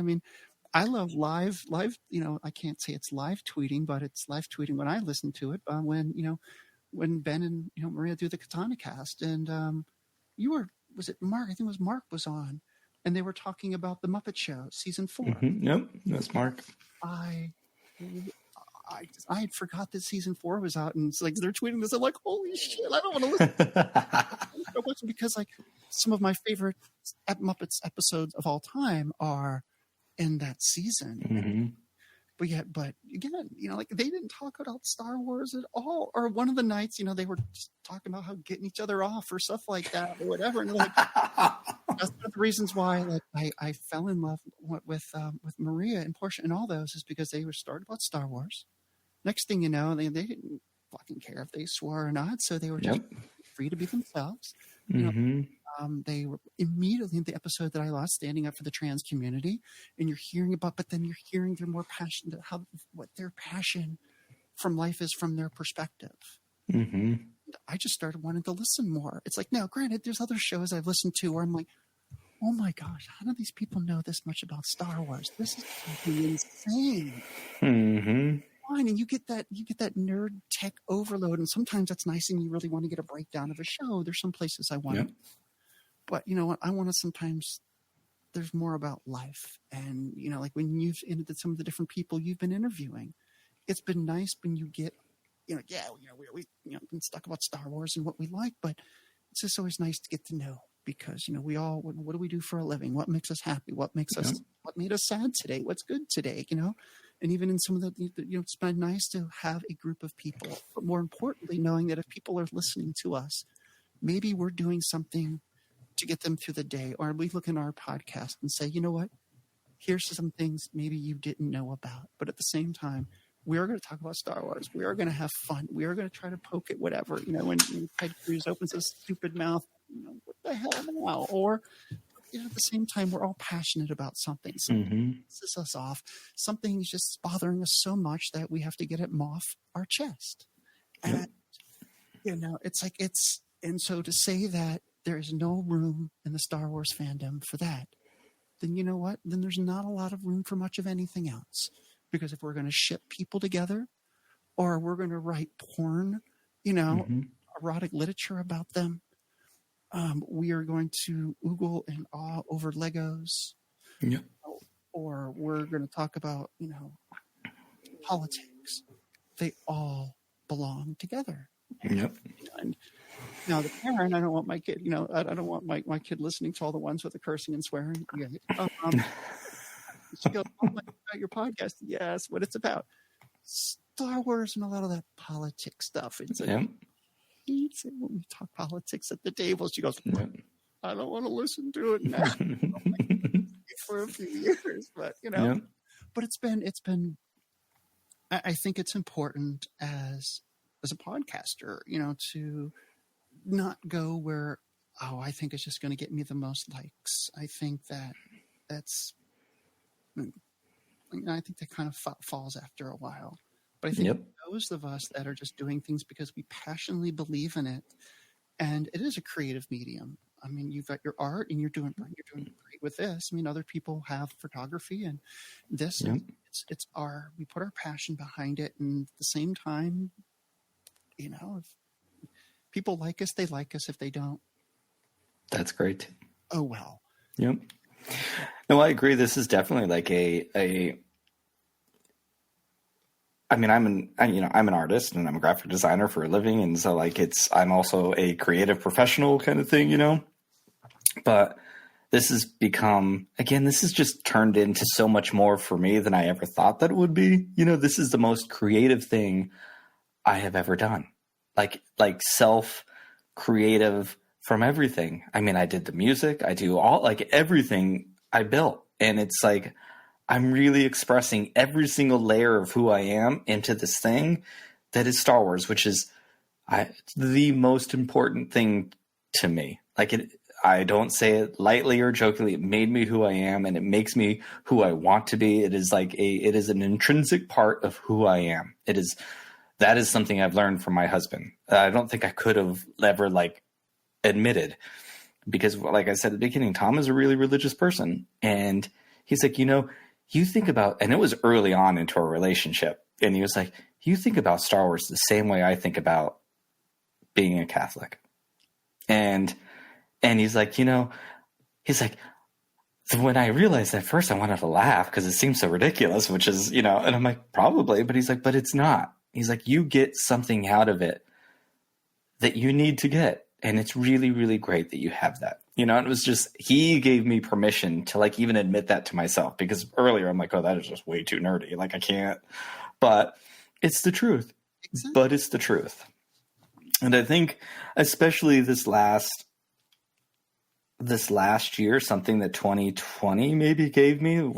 I love live, I can't say it's live tweeting, but it's live tweeting when I listen to it. When Ben and, Maria do the Katana cast, and was it Mark? I think it was Mark was on, and they were talking about the Muppet Show season 4. Yep. That's Mark. I had forgot that season 4 was out, and it's like, they're tweeting this. I'm like, holy shit, I don't want to listen. Because some of my favorite Muppets episodes of all time are in that season. But again, they didn't talk about Star Wars at all. Or one of the nights, they were just talking about how getting each other off or stuff like that or whatever. And that's one of the reasons why I fell in love with Maria and Portia and all those, is because they were started about Star Wars. Next thing you know, they didn't fucking care if they swore or not. So they were just free to be themselves. They were immediately in the episode that I lost, standing up for the trans community, and you're hearing about, but then you're hearing they're more passionate, what their passion from life is from their perspective. I just started wanting to listen more. It's like, now, granted, there's other shows I've listened to where I'm like, oh my gosh, how do these people know this much about Star Wars? This is fucking insane. Fine, and you get that nerd tech overload, and sometimes that's nice, and you really want to get a breakdown of a show. There's some places I want to. But you know what? I want to sometimes there's more about life. And, like when you've interviewed some of the different people you've been interviewing, it's been nice when you get, we been stuck about Star Wars and what we like, but it's just always nice to get to know, because, we all, what do we do for a living? What makes us happy? What makes us, what made us sad today? What's good today? And even in some of the, it's been nice to have a group of people, but more importantly, knowing that if people are listening to us, maybe we're doing something to get them through the day, or we look in our podcast and say, you know what, here's some things maybe you didn't know about, but at the same time, we are going to talk about Star Wars. We are going to have fun. We are going to try to poke at whatever, when Ted Cruz opens his stupid mouth, what the hell now? Or, at the same time, we're all passionate about something. Something pisses us off. Something's just bothering us so much that we have to get it off our chest. And, and so to say that there is no room in the Star Wars fandom for that, then you know what? Then there's not a lot of room for much of anything else. Because if we're going to ship people together, or we're going to write porn, erotic literature about them, we are going to oogle and awe over Legos, or we're going to talk about, politics. They all belong together. Yep. And now the parent, I don't want my kid, I don't want my kid listening to all the ones with the cursing and swearing. She goes, oh my God, your podcast. Yes, what it's about. Star Wars and a lot of that politics stuff. It's hates it when we talk politics at the table. She goes, I don't want to listen to it now. For a few years, but but it's been. I think it's important as a podcaster, to not go where, I think it's just going to get me the most likes. I think that's. I think that kind of falls after a while. But I think those of us that are just doing things because we passionately believe in it, and it is a creative medium. I mean, you've got your art, and you're doing great with this. I mean, other people have photography, and this it's we put our passion behind it, and at the same time, if people like us, they like us. If they don't, that's great. Oh well. Yep. No, I agree. This is definitely like I mean, I'm an artist and I'm a graphic designer for a living. And so like, I'm also a creative professional kind of thing, but this has become, again, this has just turned into so much more for me than I ever thought that it would be. This is the most creative thing I have ever done. Like self-creative from everything. I mean, I did the music, I do everything I built. And it's like, I'm really expressing every single layer of who I am into this thing that is Star Wars, which is the most important thing to me. I don't say it lightly or jokingly. It made me who I am, and it makes me who I want to be. It is it is an intrinsic part of who I am. That is something I've learned from my husband. I don't think I could have ever admitted, because like I said at the beginning, Tom is a really religious person, and he's like, you think about, and it was early on into our relationship, and he was like, you think about Star Wars the same way I think about being a Catholic. And he's like, he's like, so when I realized that first, I wanted to laugh because it seems so ridiculous, which is, and I'm like, probably, but he's like, but it's not. He's like, you get something out of it that you need to get. And it's really, really great that you have that, and it was just, he gave me permission to even admit that to myself, because earlier I'm like, oh, that is just way too nerdy. I can't, but it's the truth. Exactly. But it's the truth. And I think especially this last year, something that 2020 maybe gave me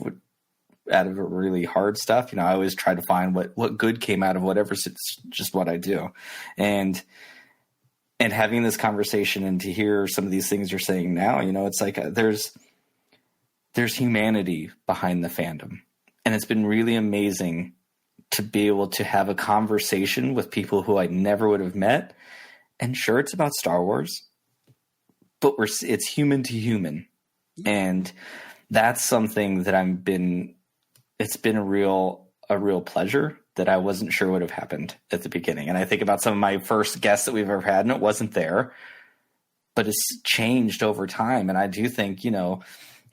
out of really hard stuff. I always try to find what good came out of whatever's just what I do. And having this conversation and to hear some of these things you're saying now, it's like there's humanity behind the fandom. And it's been really amazing to be able to have a conversation with people who I never would have met. And sure, it's about Star Wars, but it's human to human. And that's something that it's been a real pleasure that I wasn't sure would have happened at the beginning. And I think about some of my first guests that we've ever had, and it wasn't there, but it's changed over time. And I do think,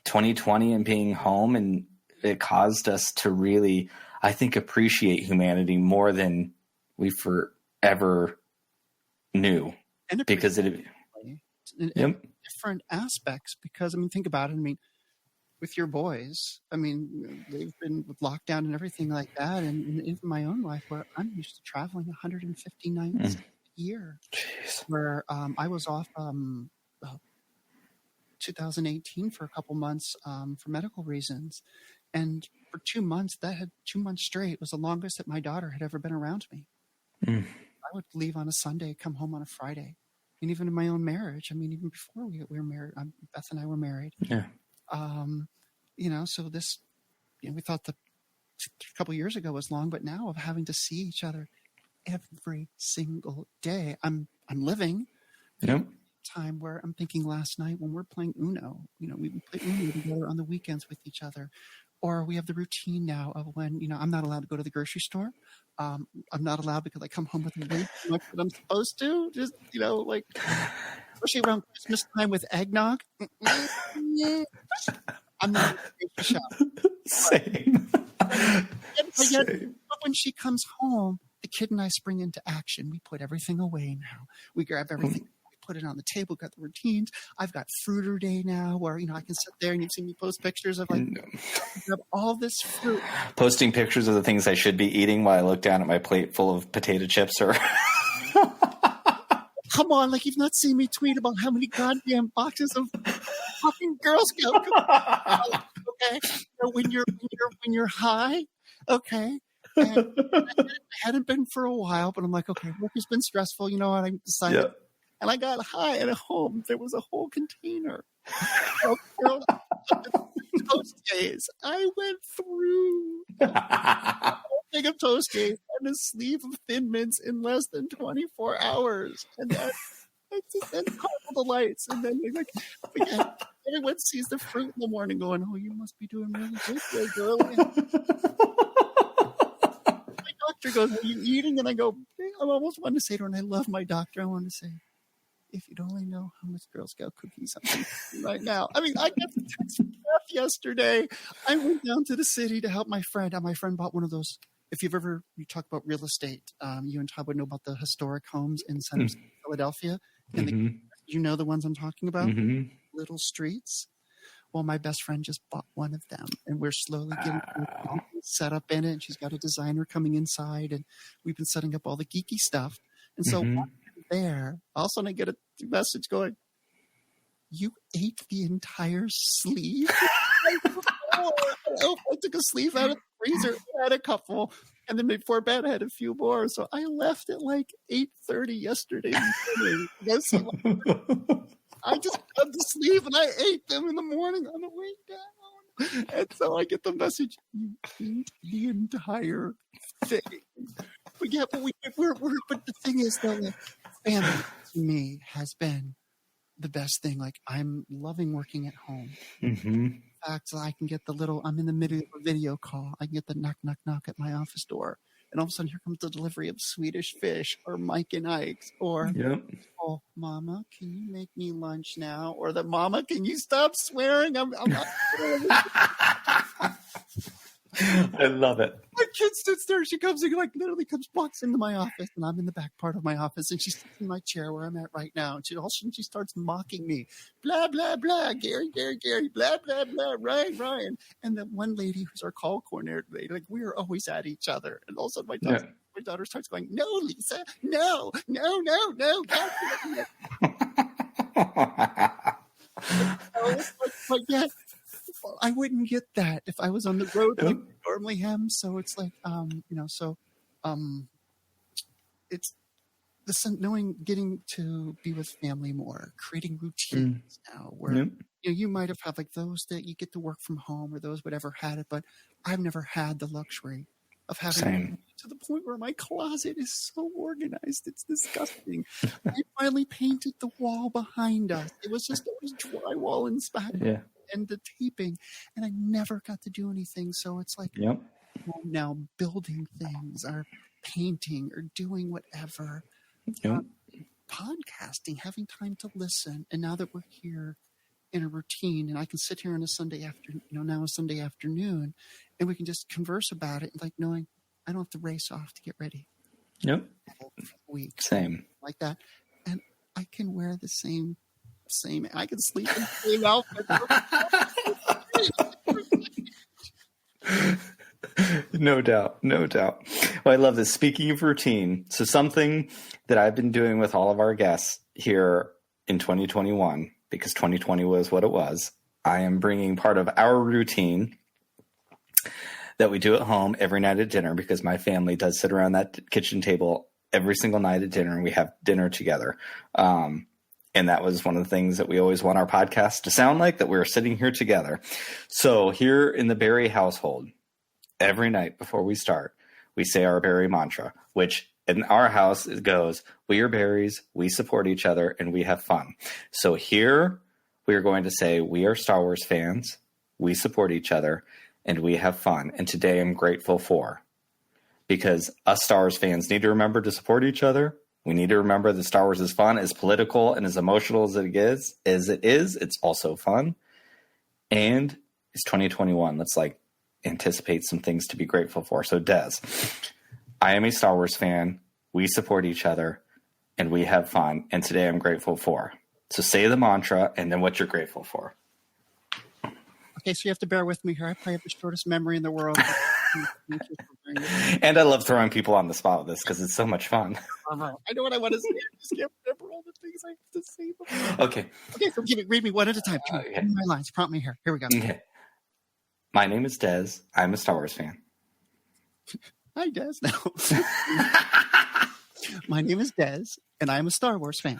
2020 and being home, and it caused us to really, I think, appreciate humanity more than we forever knew. And because it in different aspects, because I mean, think about it. I mean, with your boys, I mean, they've been with lockdown and everything like that, and even my own life, where I'm used to traveling 150 nights a year. Jeez. Where I was off 2018 for a couple months for medical reasons, and for 2 months, 2 months straight was the longest that my daughter had ever been around me. I would leave on a Sunday, come home on a Friday. And even in my own marriage, I mean, even before we were married, Beth and I were married. Yeah. So this, we thought a couple of years ago was long, but now of having to see each other every single day, I'm living. Yep. Time where I'm thinking last night when we're playing Uno, we play Uno together on the weekends with each other. Or we have the routine now of when, I'm not allowed to go to the grocery store. I'm not allowed because I come home with way too much that I'm supposed to. Just, especially around Christmas time with eggnog. I'm not going to shop. Same. But when she comes home, the kid and I spring into action. We put everything away now. We grab everything. Put it on the table, got the routines. I've got Fruiter Day now where, I can sit there and you've seen me post pictures of grab all this fruit. Posting pictures of the things I should be eating while I look down at my plate full of potato chips or... Come on, like you've not seen me tweet about how many goddamn boxes of fucking Girl Scout cookies. Okay. When you're high, okay. And I hadn't been for a while, but I'm like, okay, work has been stressful. You know what? I decided. Yep. And I got high at home. There was a whole container of Toast Days. I went through a whole thing of Toast Days and a sleeve of Thin Mints in less than 24 hours. And then call the lights. And then everyone sees the fruit in the morning going, oh, you must be doing really good today, girl. My doctor goes, are you eating? And I go, I almost wanted to say to her, and I love my doctor, I wanted to say, if you'd only know how much Girl Scout cookies I'm eating right now. I mean, I got the text from Beth yesterday. I went down to the city to help my friend. My friend bought one of those. If you talk about real estate, you and Todd would know about the historic homes in Center City, Philadelphia. And you know the ones I'm talking about? Little streets. Well, my best friend just bought one of them, and we're slowly getting set up in it. And she's got a designer coming inside, and we've been setting up all the geeky stuff. And so there, all of a sudden I get a message going, you ate the entire sleeve? I took a sleeve out of the freezer, had a couple, and then before bed I had a few more. So I left at like 8:30 yesterday morning. I just grabbed the sleeve and I ate them in the morning on the way down. And so I get the message, you eat the entire thing. But yeah, but the thing is though, like, family to me has been the best thing. Like, I'm loving working at home. In fact, I can get I'm in the middle of a video call. I can get the knock, knock, knock at my office door. And all of a sudden, here comes the delivery of Swedish Fish or Mike and Ike's or, oh, Mama, can you make me lunch now? Or the Mama, can you stop swearing? I'm not. I love it. My kid sits there. She comes in, literally walks into my office, and I'm in the back part of my office, and she sits in my chair where I'm at right now. And all of a sudden, she starts mocking me. Blah, blah, blah. Gary, blah, blah, blah. Ryan. And then one lady who's our call coordinator today, we are always at each other. And all of a sudden, my daughter starts going, no, Lisa, no. I wouldn't get that if I was on the road like I normally am. So it's like, it's the getting to be with family more, creating routines now where, you might have had those that you get to work from home or those whatever had it, but I've never had the luxury of having to the point where my closet is so organized. It's disgusting. I finally painted the wall behind us. It was just always drywall and spackle. And the taping, and I never got to do anything. So it's like now building things or painting or doing whatever, podcasting, having time to listen. And now that we're here in a routine, and I can sit here on a Sunday afternoon, now a Sunday afternoon, and we can just converse about it, like knowing I don't have to race off to get ready. Yep. For the week. Same. Like that. And I can wear the same, I can sleep in the same outfit. No doubt. Well, I love this. Speaking of routine, so something that I've been doing with all of our guests here in 2021, because 2020 was what it was, I am bringing part of our routine that we do at home every night at dinner, because my family does sit around that kitchen table every single night at dinner, and we have dinner together. And that was one of the things that we always want our podcast to sound like, that we're sitting here together. So here in the Berry household, every night before we start, we say our Berry mantra, which in our house it goes, we are berries, we support each other, and we have fun. So here we are going to say, we are Star Wars fans, we support each other, and we have fun. And today I'm grateful for, because us Star Wars fans need to remember to support each other. We need to remember that Star Wars is fun, as political and as emotional as it is. It's also fun. And it's 2021. Let's anticipate some things to be grateful for. So Des, I am a Star Wars fan. We support each other and we have fun. And today I'm grateful for. So say the mantra and then what you're grateful for. Okay, so you have to bear with me here. I probably have the shortest memory in the world. And I love throwing people on the spot with this because it's so much fun. I know what I want to say. I just can't remember all the things I have to say. Okay. Okay, so read me one at a time. Okay. Read my lines. Prompt me here. Here we go. Okay. My name is Des. I'm a Star Wars fan. Hi, Des. No. My name is Des, and I'm a Star Wars fan.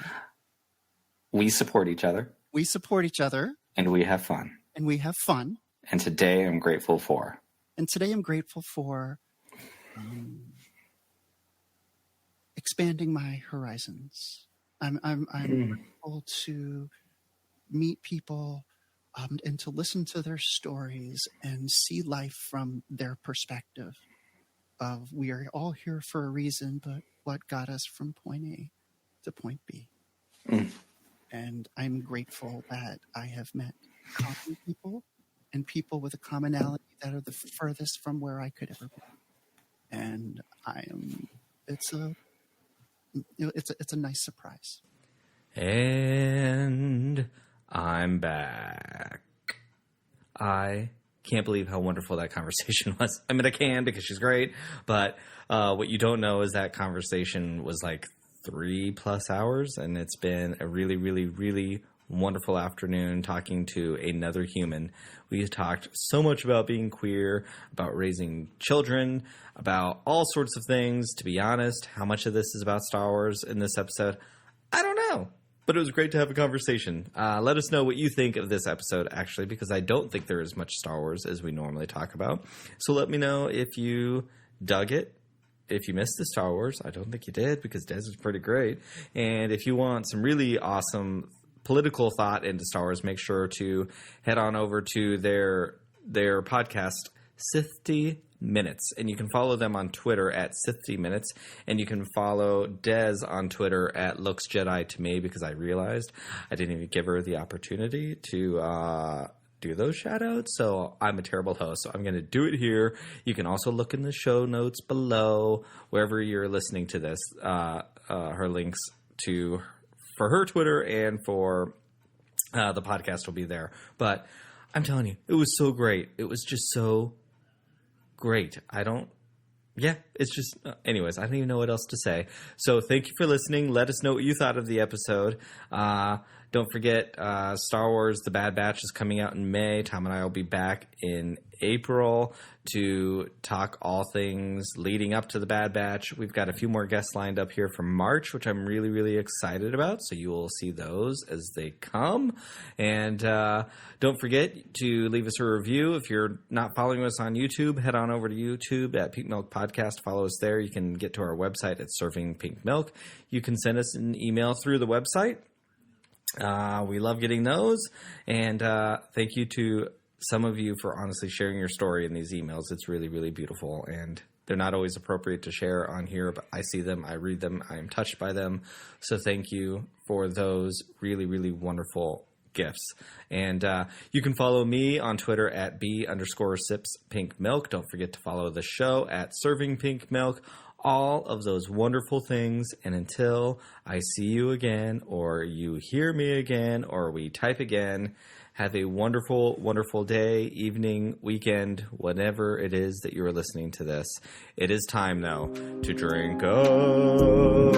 We support each other. We support each other. And we have fun. And we have fun. And today I'm grateful for. And today I'm grateful for expanding my horizons. I'm grateful to meet people and to listen to their stories and see life from their perspective. Of we are all here for a reason, but what got us from point A to point B. And I'm grateful that I have met common people and people with a commonality that are the furthest from where I could ever be. And it's a nice surprise. And I'm back. I can't believe how wonderful that conversation was. I mean, I can because she's great, but what you don't know is that conversation was 3+ hours, and it's been a really, really, really wonderful afternoon talking to another human. We talked so much about being queer, about raising children, about all sorts of things. To be honest, how much of this is about Star Wars in this episode, I don't know. But it was great to have a conversation. Let us know what you think of this episode, actually, because I don't think there is much Star Wars as we normally talk about. So let me know if you dug it. If you missed the Star Wars, I don't think you did, because Des is pretty great. And if you want some really awesome political thought into Star Wars, make sure to head on over to their podcast, Sithty Minutes, and you can follow them on Twitter at Sithty Minutes, and you can follow Des on Twitter at Looks Jedi to me, because I realized I didn't even give her the opportunity to do those shout outs, so I'm a terrible host, so I'm going to do it here. You can also look in the show notes below wherever you're listening to this, her links for her Twitter and for the podcast will be there. But I'm telling you, it was so great. It was just so great. It's just, anyways, I don't even know what else to say. So thank you for listening. Let us know what you thought of the episode. Don't forget, Star Wars The Bad Batch is coming out in May. Tom and I will be back in April to talk all things leading up to The Bad Batch. We've got a few more guests lined up here for March, which I'm really, really excited about. So you will see those as they come. And don't forget to leave us a review. If you're not following us on YouTube, head on over to YouTube at Pink Milk Podcast. Follow us there. You can get to our website at Serving Pink Milk. You can send us an email through the website. We love getting those. And thank you to some of you for honestly sharing your story in these emails. It's really, really beautiful. And they're not always appropriate to share on here, but I see them, I read them, I am touched by them. So thank you for those really, really wonderful gifts. And you can follow me on Twitter at B_sips_pink_milk. Don't forget to follow the show at servingpinkmilk. All of those wonderful things. And until I see you again, or you hear me again, or we type again, have a wonderful, wonderful day, evening, weekend, whatever it is that you are listening to this. It is time now to drink up.